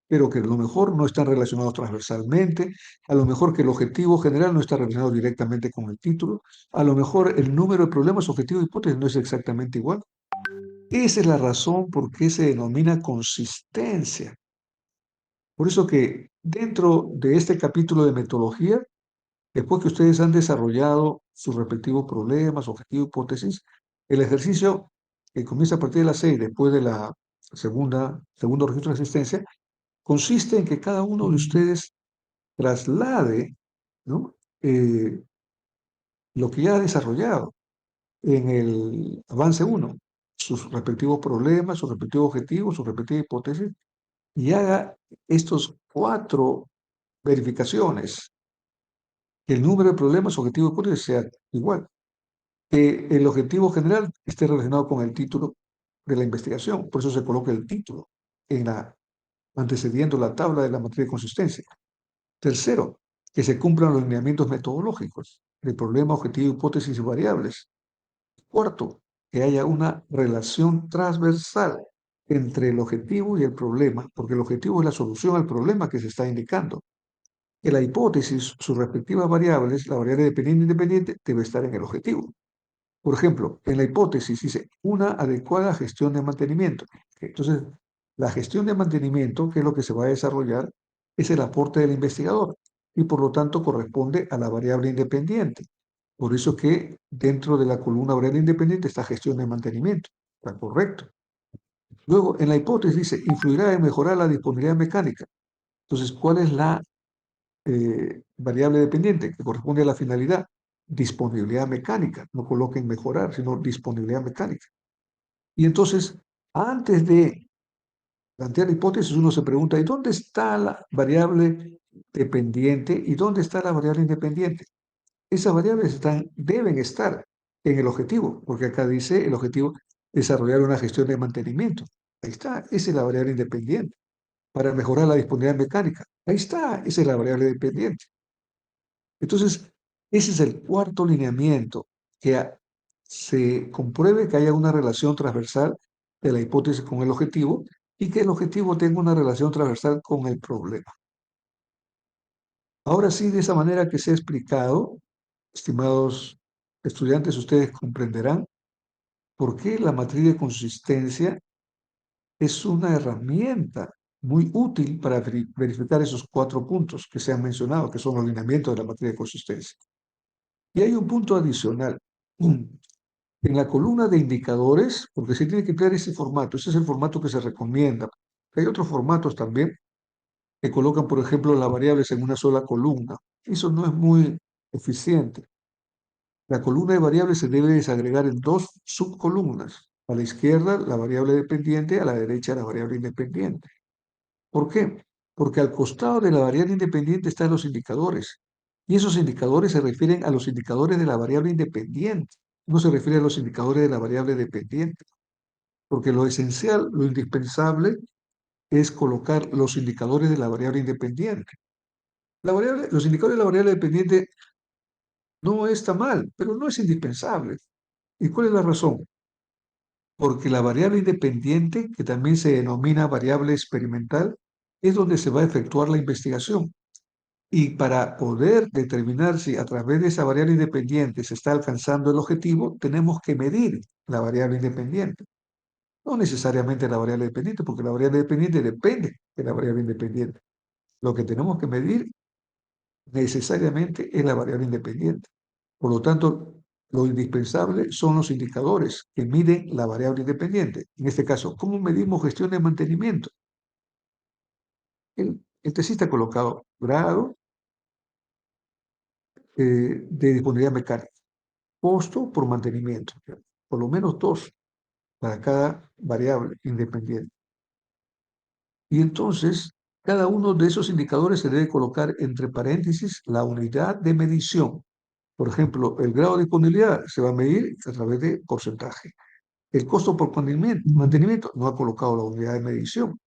pero que a lo mejor no están relacionados transversalmente, a lo mejor que el objetivo general no está relacionado directamente con el título, a lo mejor el número de problemas, objetivos y hipótesis no es exactamente igual. Esa es la razón por qué se denomina consistencia. Por eso que dentro de este capítulo de metodología, después que ustedes han desarrollado sus respectivos problemas, objetivos, hipótesis, el ejercicio que comienza a partir de las 6, después de la segundo registro de asistencia, consiste en que cada uno de ustedes traslade, ¿no? Lo que ya ha desarrollado en el avance 1, sus respectivos problemas, sus respectivos objetivos, sus respectivas hipótesis, y haga estos 4 verificaciones, que el número de problemas, objetivos y hipótesis sea igual, que el objetivo general esté relacionado con el título de la investigación, por eso se coloca el título en antecediendo la tabla de la materia de consistencia. Tercero, que se cumplan los lineamientos metodológicos de problema, objetivo, hipótesis y variables. Cuarto, que haya una relación transversal entre el objetivo y el problema, porque el objetivo es la solución al problema que se está indicando. Que la hipótesis, sus respectivas variables, la variable dependiente e independiente, debe estar en el objetivo. Por ejemplo, en la hipótesis dice una adecuada gestión de mantenimiento. Entonces, la gestión de mantenimiento, que es lo que se va a desarrollar, es el aporte del investigador y por lo tanto corresponde a la variable independiente. Por eso que dentro de la columna variable independiente está gestión de mantenimiento. Está correcto. Luego, en la hipótesis dice, influirá en mejorar la disponibilidad mecánica. Entonces, ¿cuál es la variable dependiente que corresponde a la finalidad? Disponibilidad mecánica. No coloquen mejorar, sino disponibilidad mecánica. Y entonces, antes de plantear la hipótesis, uno se pregunta, ¿y dónde está la variable dependiente y dónde está la variable independiente? Esas variables deben estar en el objetivo, porque acá dice el objetivo desarrollar una gestión de mantenimiento. Ahí está, esa es la variable independiente. Para mejorar la disponibilidad mecánica. Ahí está, esa es la variable dependiente. Entonces, ese es el cuarto lineamiento, que se compruebe que haya una relación transversal de la hipótesis con el objetivo y que el objetivo tenga una relación transversal con el problema. Ahora sí, de esa manera que se ha explicado, estimados estudiantes, ustedes comprenderán por qué la matriz de consistencia es una herramienta muy útil para verificar esos 4 puntos que se han mencionado, que son los lineamientos de la matriz de consistencia. Y hay un punto adicional. En la columna de indicadores, porque se tiene que emplear ese formato, ese es el formato que se recomienda. Hay otros formatos también que colocan, por ejemplo, las variables en una sola columna. Eso no es muy eficiente. La columna de variables se debe desagregar en 2 subcolumnas. A la izquierda, la variable dependiente, a la derecha, la variable independiente. ¿Por qué? Porque al costado de la variable independiente están los indicadores. Y esos indicadores se refieren a los indicadores de la variable independiente. No se refiere a los indicadores de la variable dependiente. Porque lo esencial, lo indispensable, es colocar los indicadores de la variable independiente. Los indicadores de la variable dependiente no está mal, pero no es indispensable. ¿Y cuál es la razón? Porque la variable independiente, que también se denomina variable experimental, es donde se va a efectuar la investigación. Y para poder determinar si a través de esa variable independiente se está alcanzando el objetivo, tenemos que medir la variable independiente. No necesariamente la variable dependiente, porque la variable dependiente depende de la variable independiente. Lo que tenemos que medir necesariamente es la variable independiente. Por lo tanto, lo indispensable son los indicadores que miden la variable independiente. En este caso, ¿cómo medimos gestión de mantenimiento? El tesista ha colocado grado de disponibilidad mecánica, costo por mantenimiento, por lo menos 2 para cada variable independiente. Y entonces, cada uno de esos indicadores se debe colocar entre paréntesis la unidad de medición. Por ejemplo, el grado de disponibilidad se va a medir a través de porcentaje. El costo por mantenimiento no ha colocado la unidad de medición.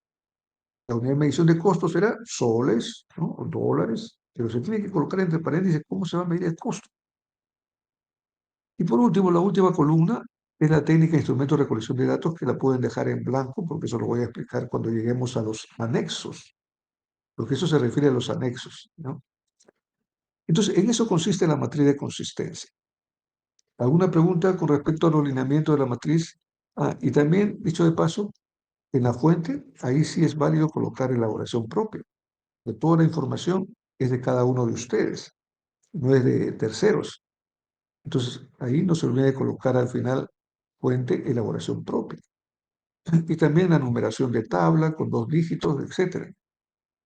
La unidad de medición de costo será soles, ¿no? O dólares, pero se tiene que colocar entre paréntesis cómo se va a medir el costo. Y por último, la última columna es la técnica de instrumento de recolección de datos, que la pueden dejar en blanco, porque eso lo voy a explicar cuando lleguemos a los anexos, porque eso se refiere a los anexos, ¿no? Entonces, en eso consiste la matriz de consistencia. ¿Alguna pregunta con respecto a los lineamientos de la matriz? Ah, y también, dicho de paso, en la fuente, ahí sí es válido colocar elaboración propia. De toda la información es de cada uno de ustedes, no es de terceros. Entonces, ahí no se olvide colocar al final fuente elaboración propia. Y también la numeración de tabla con 2 dígitos, etcétera,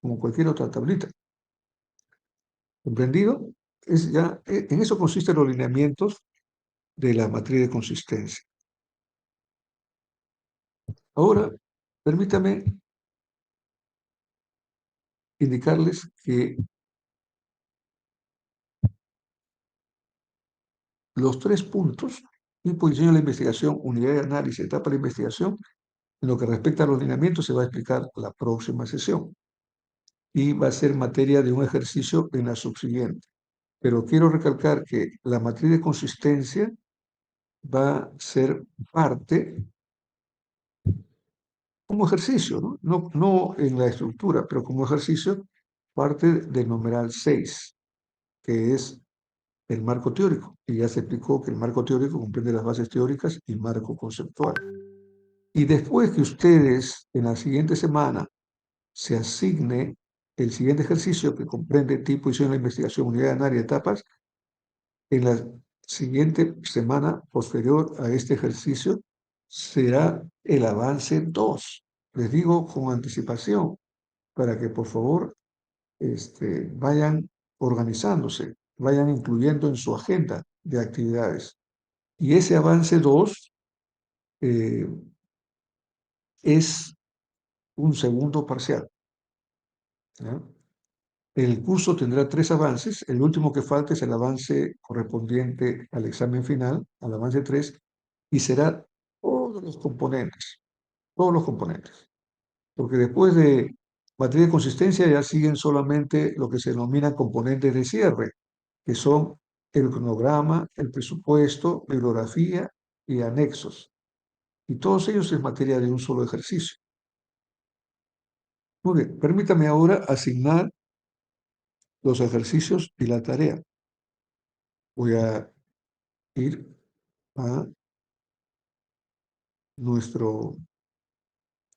como cualquier otra tablita. ¿Comprendido? En eso consisten los lineamientos de la matriz de consistencia. Ahora, permítame indicarles que los 3 puntos, tipo diseño de la investigación, unidad de análisis, etapa de investigación, en lo que respecta a los lineamientos se va a explicar la próxima sesión y va a ser materia de un ejercicio en la subsiguiente. Pero quiero recalcar que la matriz de consistencia va a ser parte como ejercicio, ¿no? No en la estructura, pero como ejercicio, parte del numeral 6, que es el marco teórico. Y ya se explicó que el marco teórico comprende las bases teóricas y marco conceptual. Y después que ustedes en la siguiente semana se asigne el siguiente ejercicio, que comprende tipo y diseño de la investigación, unidad de análisis, etapas, en la siguiente semana posterior a este ejercicio será el avance 2. Les digo con anticipación para que por favor vayan organizándose, vayan incluyendo en su agenda de actividades. Y ese avance 2 eh, es un segundo parcial, ¿ya? El curso tendrá 3 avances. El último que falta es el avance correspondiente al examen final, al avance 3, y será todos los componentes, todos los componentes. Porque después de materia de consistencia ya siguen solamente lo que se denomina componentes de cierre, que son el cronograma, el presupuesto, bibliografía y anexos. Y todos ellos es materia de un solo ejercicio. Muy bien, permítame ahora asignar los ejercicios y la tarea. Voy a ir a nuestro...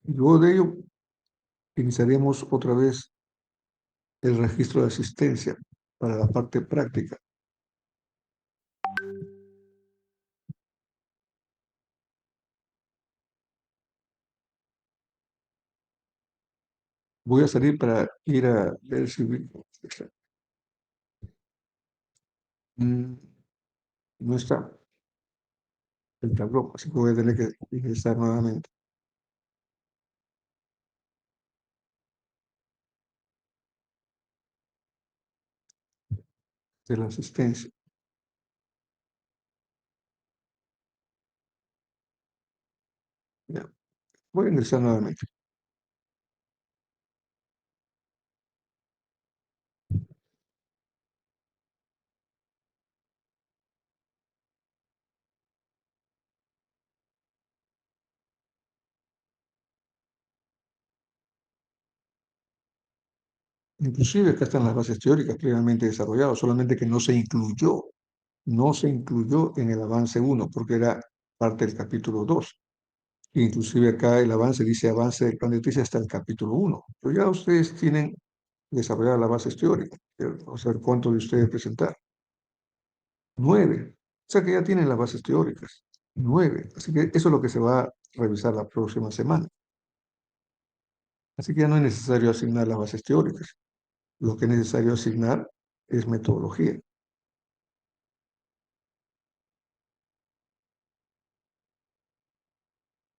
Y luego de ello, iniciaremos otra vez el registro de asistencia para la parte práctica. Voy a salir para ir a ver si... no está el tablón, así que voy a tener que ingresar nuevamente de la asistencia. Ya. Voy a ingresar nuevamente. Inclusive acá están las bases teóricas previamente desarrolladas, solamente que no se incluyó en el avance 1 porque era parte del capítulo 2. Inclusive acá el avance dice avance del plan de noticias hasta el capítulo 1. Pero ya ustedes tienen desarrolladas las bases teóricas. Vamos a ver cuántos de ustedes presentar. 9. O sea que ya tienen las bases teóricas. 9. Así que eso es lo que se va a revisar la próxima semana. Así que ya no es necesario asignar las bases teóricas. Lo que es necesario asignar es metodología.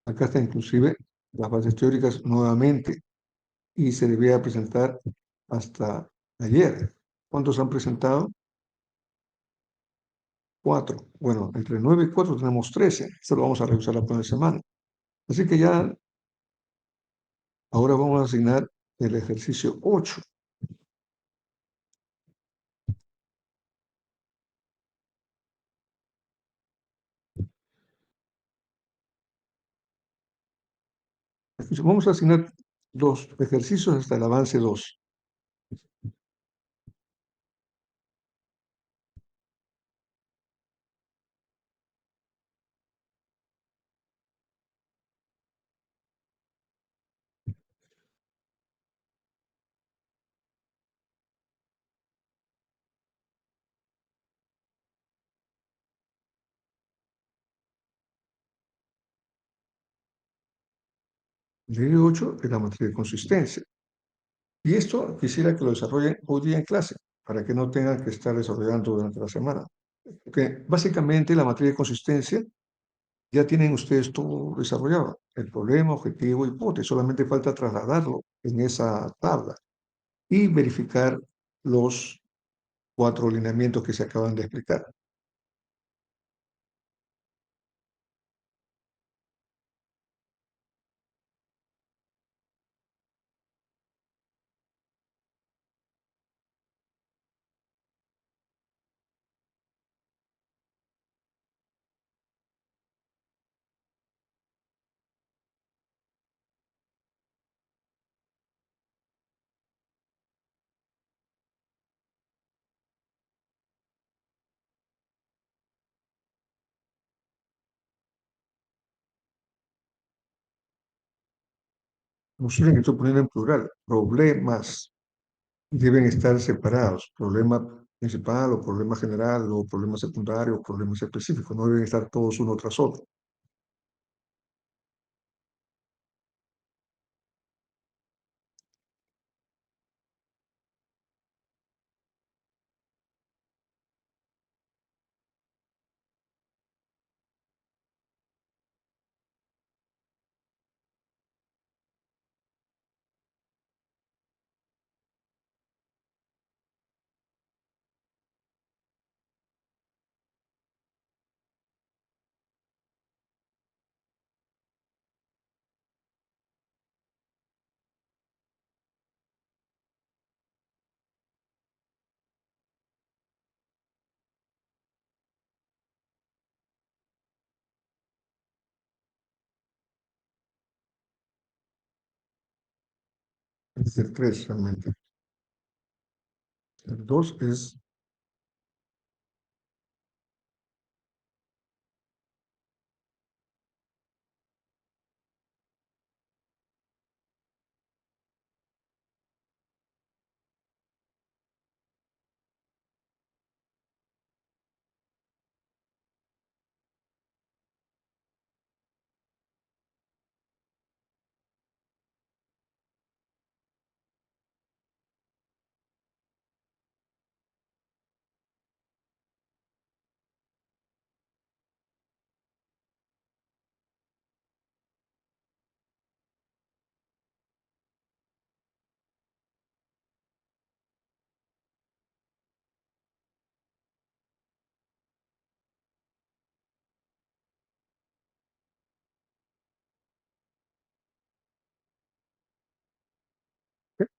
Acá está inclusive las bases teóricas nuevamente y se debía presentar hasta ayer. ¿Cuántos han presentado? 4. Bueno, entre 9 y 4 tenemos 13. Eso lo vamos a revisar la próxima semana. Así que ya Ahora vamos a asignar el ejercicio 8. Vamos a asignar 2 ejercicios hasta el avance 2. De 8 es la materia de consistencia. Y esto quisiera que lo desarrollen hoy día en clase, para que no tengan que estar desarrollando durante la semana. Porque básicamente la materia de consistencia ya tienen ustedes todo desarrollado. El problema, objetivo, hipótesis. Solamente falta trasladarlo en esa tabla y verificar los 4 lineamientos que se acaban de explicar. Observen que estoy poniendo en plural. Problemas deben estar separados. Problema principal o problema general o problema secundario o problemas específicos. No deben estar todos uno tras otro. Es el 3 realmente. El 2 es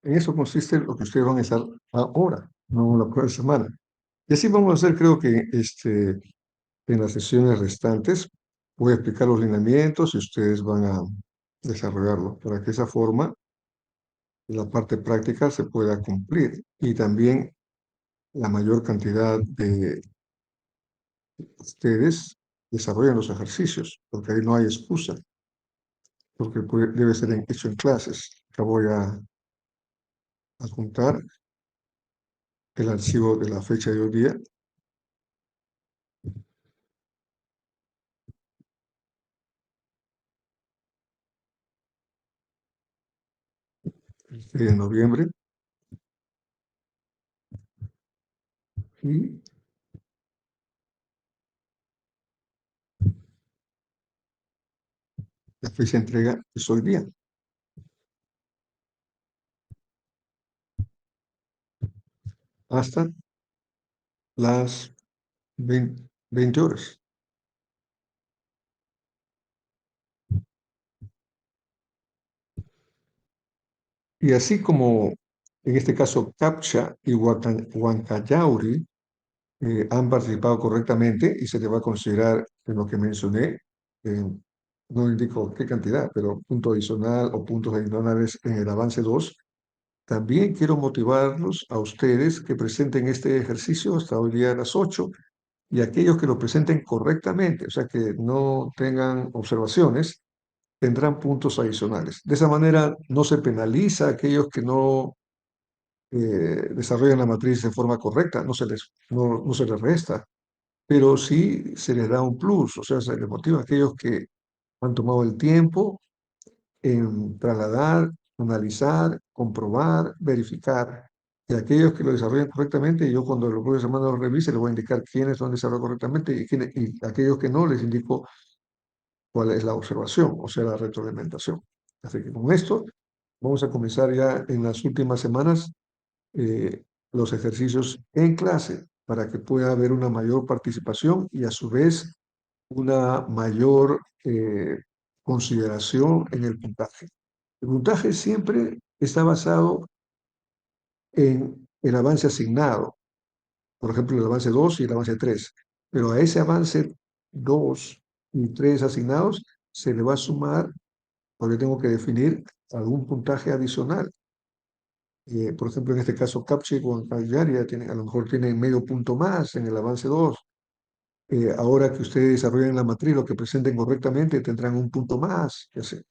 en eso consiste lo que ustedes van a estar ahora, no la próxima semana. Y así vamos a hacer, creo que en las sesiones restantes voy a explicar los lineamientos y ustedes van a desarrollarlo para que de esa forma la parte práctica se pueda cumplir y también la mayor cantidad de ustedes desarrollen los ejercicios, porque ahí no hay excusa, porque debe ser hecho en clases. Acá voy a adjuntar el archivo de la fecha de hoy día, el 6 de noviembre, y la fecha de entrega es hoy día, hasta las 20 horas. Y así como en este caso CAPTCHA y Huancayauri han participado correctamente y se le va a considerar en lo que mencioné, eh, no indico qué cantidad, pero punto adicional o puntos adicionales en el avance 2. También quiero motivarlos a ustedes que presenten este ejercicio hasta hoy día a las 8 y aquellos que lo presenten correctamente, o sea, que no tengan observaciones, tendrán puntos adicionales. De esa manera no se penaliza a aquellos que no desarrollan la matriz de forma correcta, no se les resta, pero sí se les da un plus, o sea, se les motiva a aquellos que han tomado el tiempo en trasladar, analizar, comprobar, verificar. Y aquellos que lo desarrollan correctamente, yo cuando los próxima semana lo revise, les voy a indicar quiénes lo han desarrollado correctamente y aquellos que no, les indico cuál es la observación, o sea, la retroalimentación. Así que con esto vamos a comenzar ya en las últimas semanas los ejercicios en clase para que pueda haber una mayor participación y a su vez una mayor consideración en el puntaje. El puntaje siempre está basado en el avance asignado, por ejemplo, el avance 2 y el avance 3, pero a ese avance 2 y 3 asignados se le va a sumar, porque tengo que definir algún puntaje adicional. Por ejemplo, en este caso, Captcha con Cagliari ya tienen, a lo mejor tienen medio punto más en el avance 2. Ahora que ustedes desarrollen la matriz, lo que presenten correctamente, tendrán un punto más. Ya sé.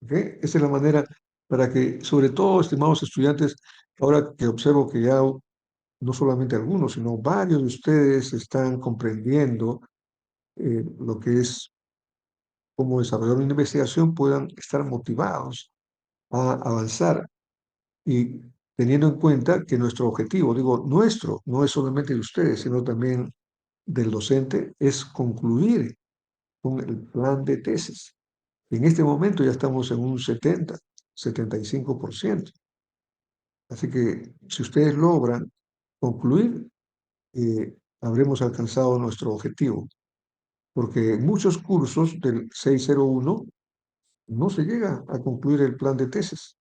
¿Ok? Esa es la manera para que, sobre todo, estimados estudiantes, ahora que observo que ya no solamente algunos, sino varios de ustedes están comprendiendo lo que es cómo desarrollar una investigación, puedan estar motivados a avanzar y teniendo en cuenta que nuestro objetivo, digo nuestro, no es solamente de ustedes, sino también del docente, es concluir con el plan de tesis. En este momento ya estamos en un 75%. Así que si ustedes logran concluir, habremos alcanzado nuestro objetivo, porque en muchos cursos del 601 no se llega a concluir el plan de tesis.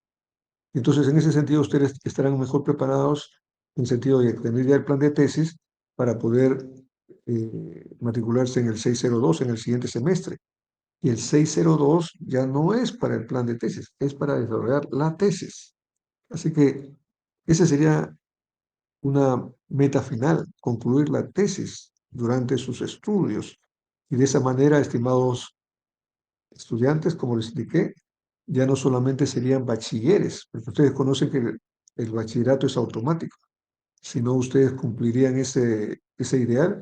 Entonces, en ese sentido, ustedes estarán mejor preparados en sentido de tener ya el plan de tesis para poder matricularse en el 602 en el siguiente semestre. Y el 602 ya no es para el plan de tesis, es para desarrollar la tesis. Así que esa sería una meta final, concluir la tesis durante sus estudios. Y de esa manera, estimados estudiantes, como les expliqué, ya no solamente serían bachilleres, porque ustedes conocen que el bachillerato es automático, sino ustedes cumplirían ese ideal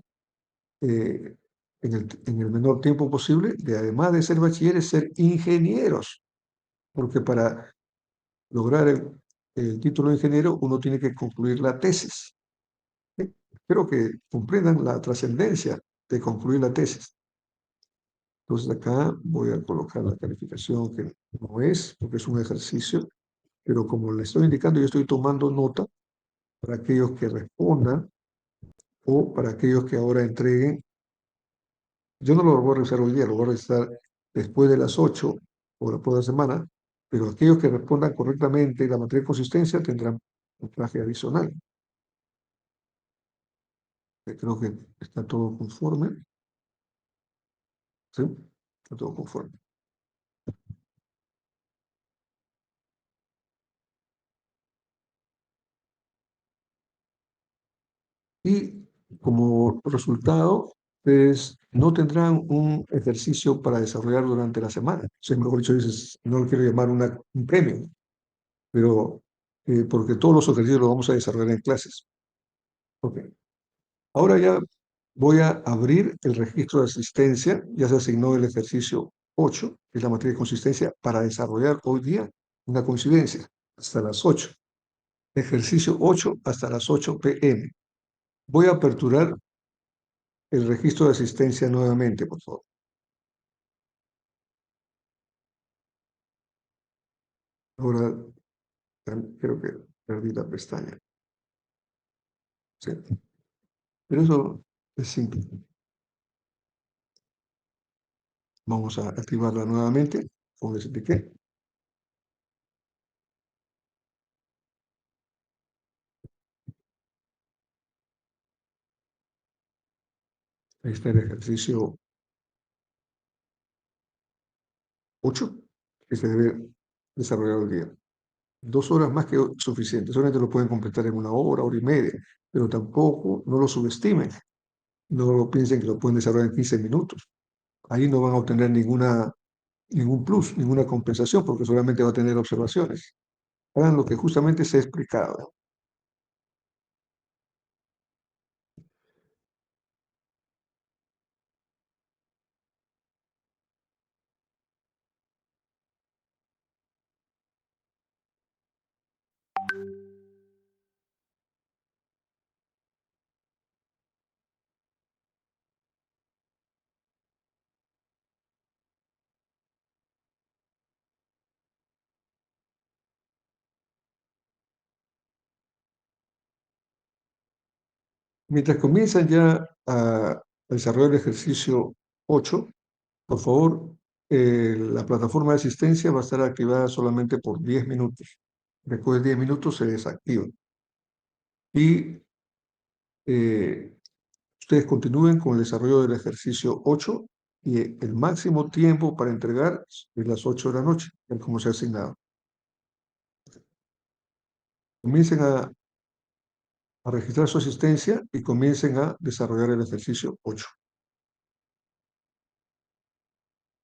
en el menor tiempo posible, de además de ser bachilleres, ser ingenieros, porque para lograr el título de ingeniero uno tiene que concluir la tesis. ¿Sí? Espero que comprendan la trascendencia de concluir la tesis. Entonces acá voy a colocar la calificación que no es, porque es un ejercicio, pero como le estoy indicando, yo estoy tomando nota para aquellos que respondan o para aquellos que ahora entreguen. Yo no lo voy a revisar hoy día, lo voy a revisar después de las 8 o después de la semana, pero aquellos que respondan correctamente la materia de consistencia tendrán un traje adicional. Creo que está todo conforme. ¿Sí? Está todo conforme. Y como resultado, pues no tendrán un ejercicio para desarrollar durante la semana. O sea, mejor dicho, dices, no lo quiero llamar un premio, pero porque todos los ejercicios los vamos a desarrollar en clases. Ok. Ahora ya voy a abrir el registro de asistencia. Ya se asignó el ejercicio 8, que es la materia de consistencia, para desarrollar hoy día una coincidencia hasta las 8. Ejercicio 8 hasta las 8 p.m. Voy a aperturar el registro de asistencia nuevamente, por favor. Ahora creo que perdí la pestaña. Sí. Pero eso es simple. Vamos a activarla nuevamente, como les expliqué. Ahí está el ejercicio 8 que se debe desarrollar hoy día. 2 horas más que suficiente. Solamente lo pueden completar en 1 hora, hora y media, pero tampoco no lo subestimen. No lo piensen que lo pueden desarrollar en 15 minutos. Ahí no van a obtener ningún plus, ninguna compensación, porque solamente va a tener observaciones. Hagan lo que justamente se ha explicado. Mientras comienzan ya a desarrollar el ejercicio 8, por favor, la plataforma de asistencia va a estar activada solamente por 10 minutos. Después de 10 minutos se desactiva. Y ustedes continúen con el desarrollo del ejercicio 8 y el máximo tiempo para entregar es las 8 de la noche, tal como se ha asignado. Comiencen a registrar su asistencia y comiencen a desarrollar el ejercicio 8.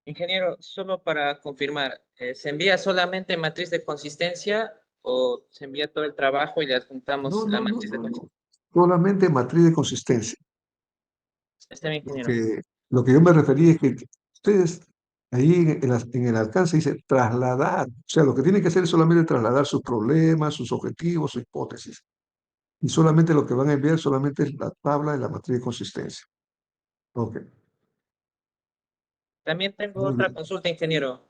Ingeniero, solo para confirmar, ¿se envía solamente matriz de consistencia o se envía todo el trabajo y le adjuntamos No, la no, no, matriz de no, consistencia? no. Solamente matriz de consistencia. Está bien, Lo ingeniero. que, lo que yo me referí es que ustedes ahí en el alcance dice trasladar. O sea, lo que tienen que hacer es solamente trasladar sus problemas, sus objetivos, sus hipótesis. Y solamente lo que van a enviar solamente es la tabla de la matriz de consistencia. Ok, También tengo muy otra bien. consulta, ingeniero.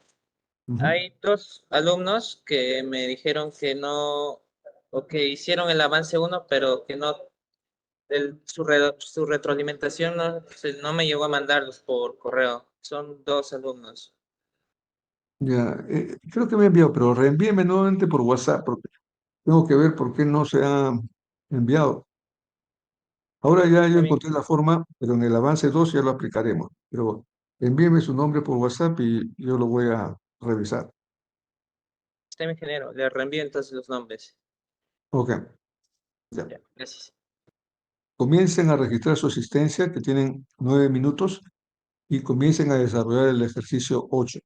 Ujú. Hay dos alumnos que me dijeron que no, o que hicieron el avance uno, pero que no, su retroalimentación no me llegó a mandarlos por correo. Son dos alumnos. Ya, creo que me ha enviado, pero reenvíeme nuevamente por WhatsApp, porque tengo que ver por qué no se ha enviado. Ahora ya yo Está bien, encontré la forma, pero en el avance 2 ya lo aplicaremos. Pero envíeme su nombre por WhatsApp y yo lo voy a revisar. está bien, ingeniero. Le reenvío entonces los nombres. Ok, ya. Ya, gracias. Comiencen a registrar su asistencia, que tienen 9 minutos, y comiencen a desarrollar el ejercicio 8.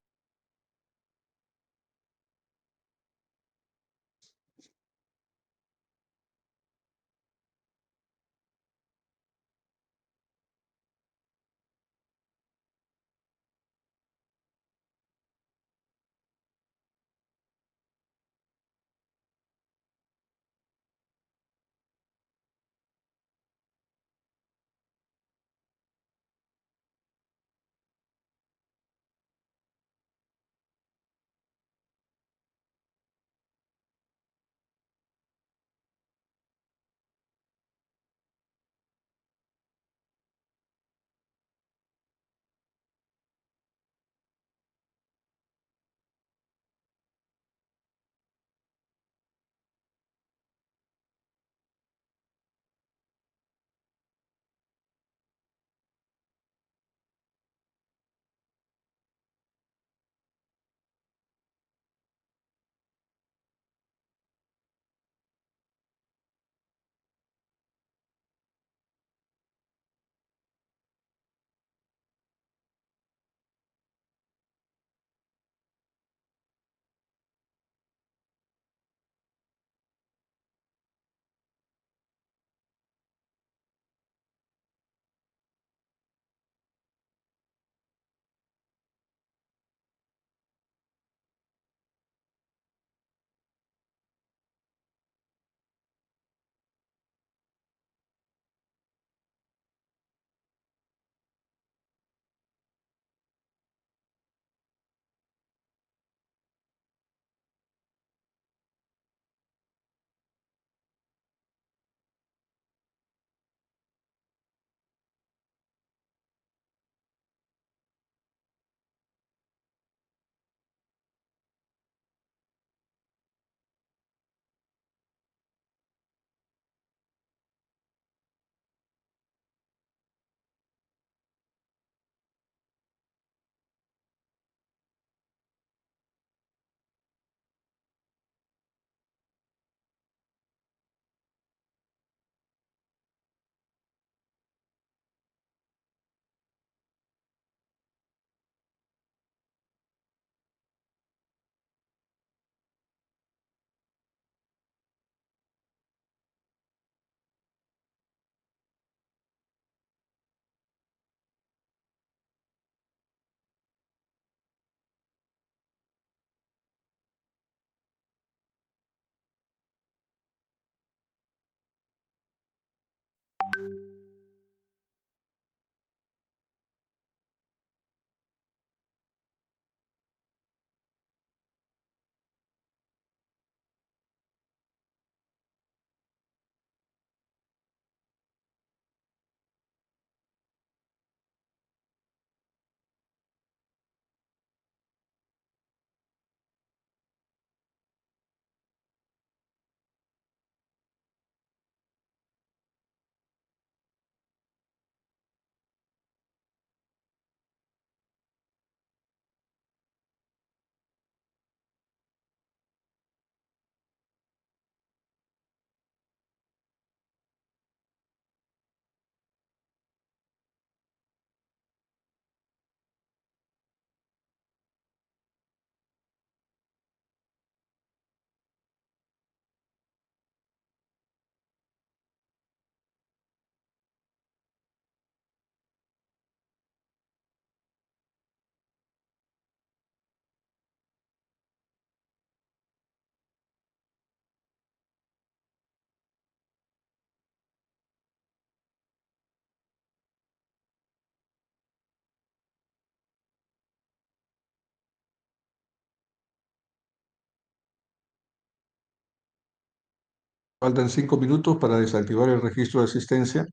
Faltan 5 minutos para desactivar el registro de asistencia.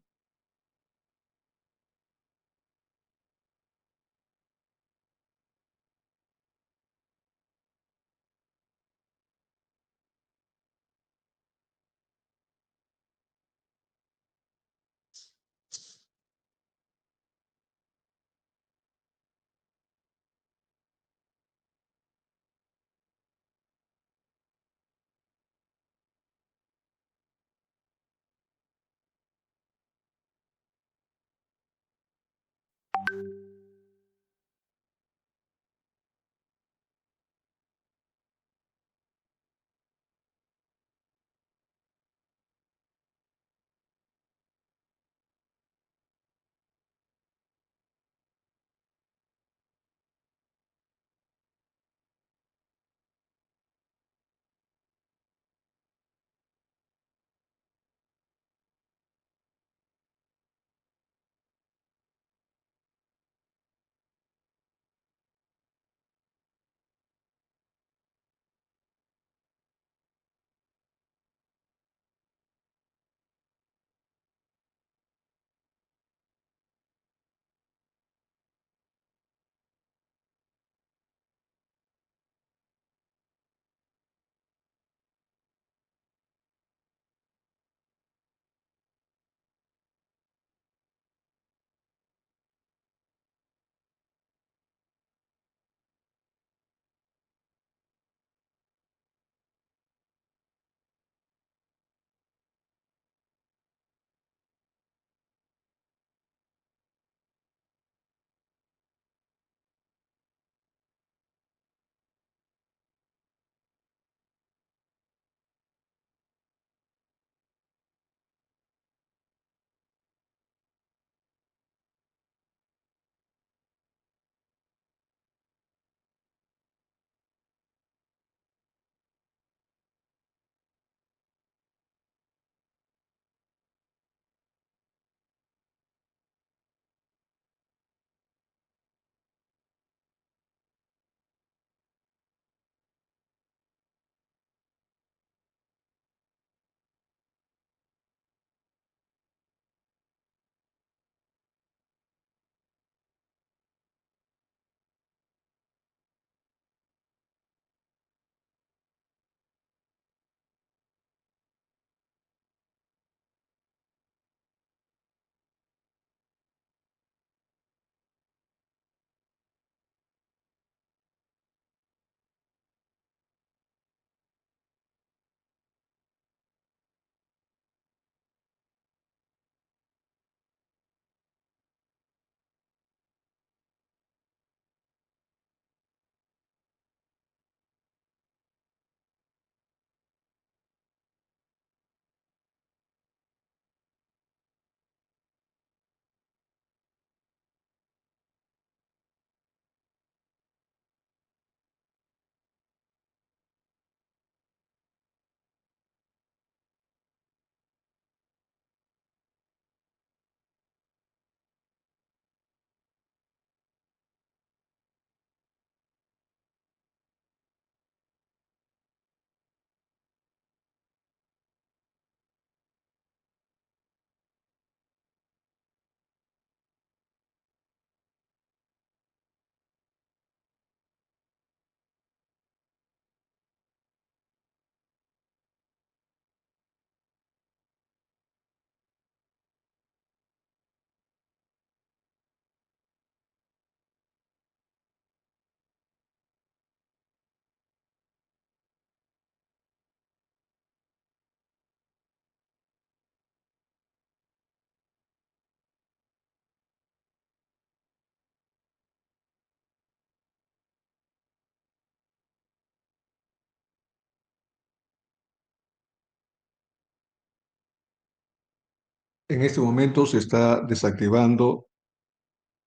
En este momento se está desactivando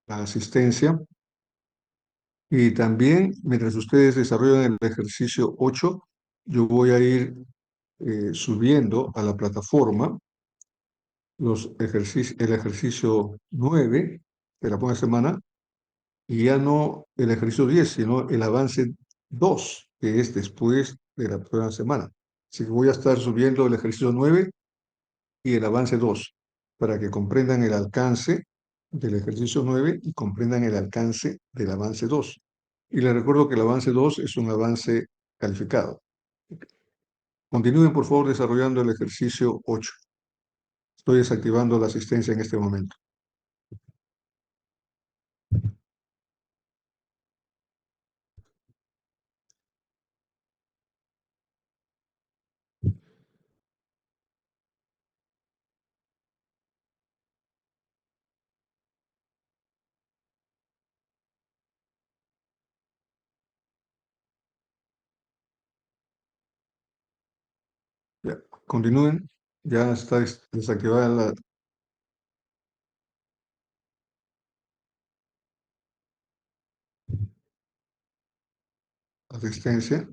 la asistencia y también mientras ustedes desarrollan el ejercicio 8, yo voy a ir subiendo a la plataforma el ejercicio 9 de la próxima semana y ya no el ejercicio 10, sino el avance 2, que es después de la próxima semana. Así que voy a estar subiendo el ejercicio 9 y el avance 2 para que comprendan el alcance del ejercicio 9 y comprendan el alcance del avance 2. Y les recuerdo que el avance 2 es un avance calificado. Continúen, por favor, desarrollando el ejercicio 8. Estoy desactivando la asistencia en este momento. Ya, continúen. Ya está desactivada la asistencia.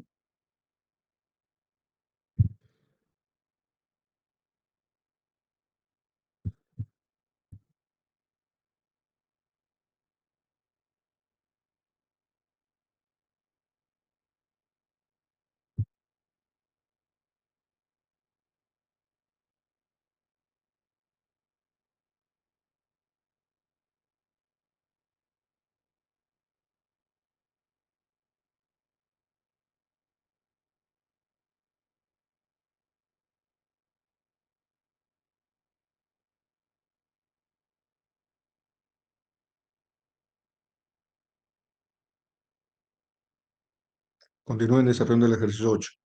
Continúen desarrollando el ejercicio 8.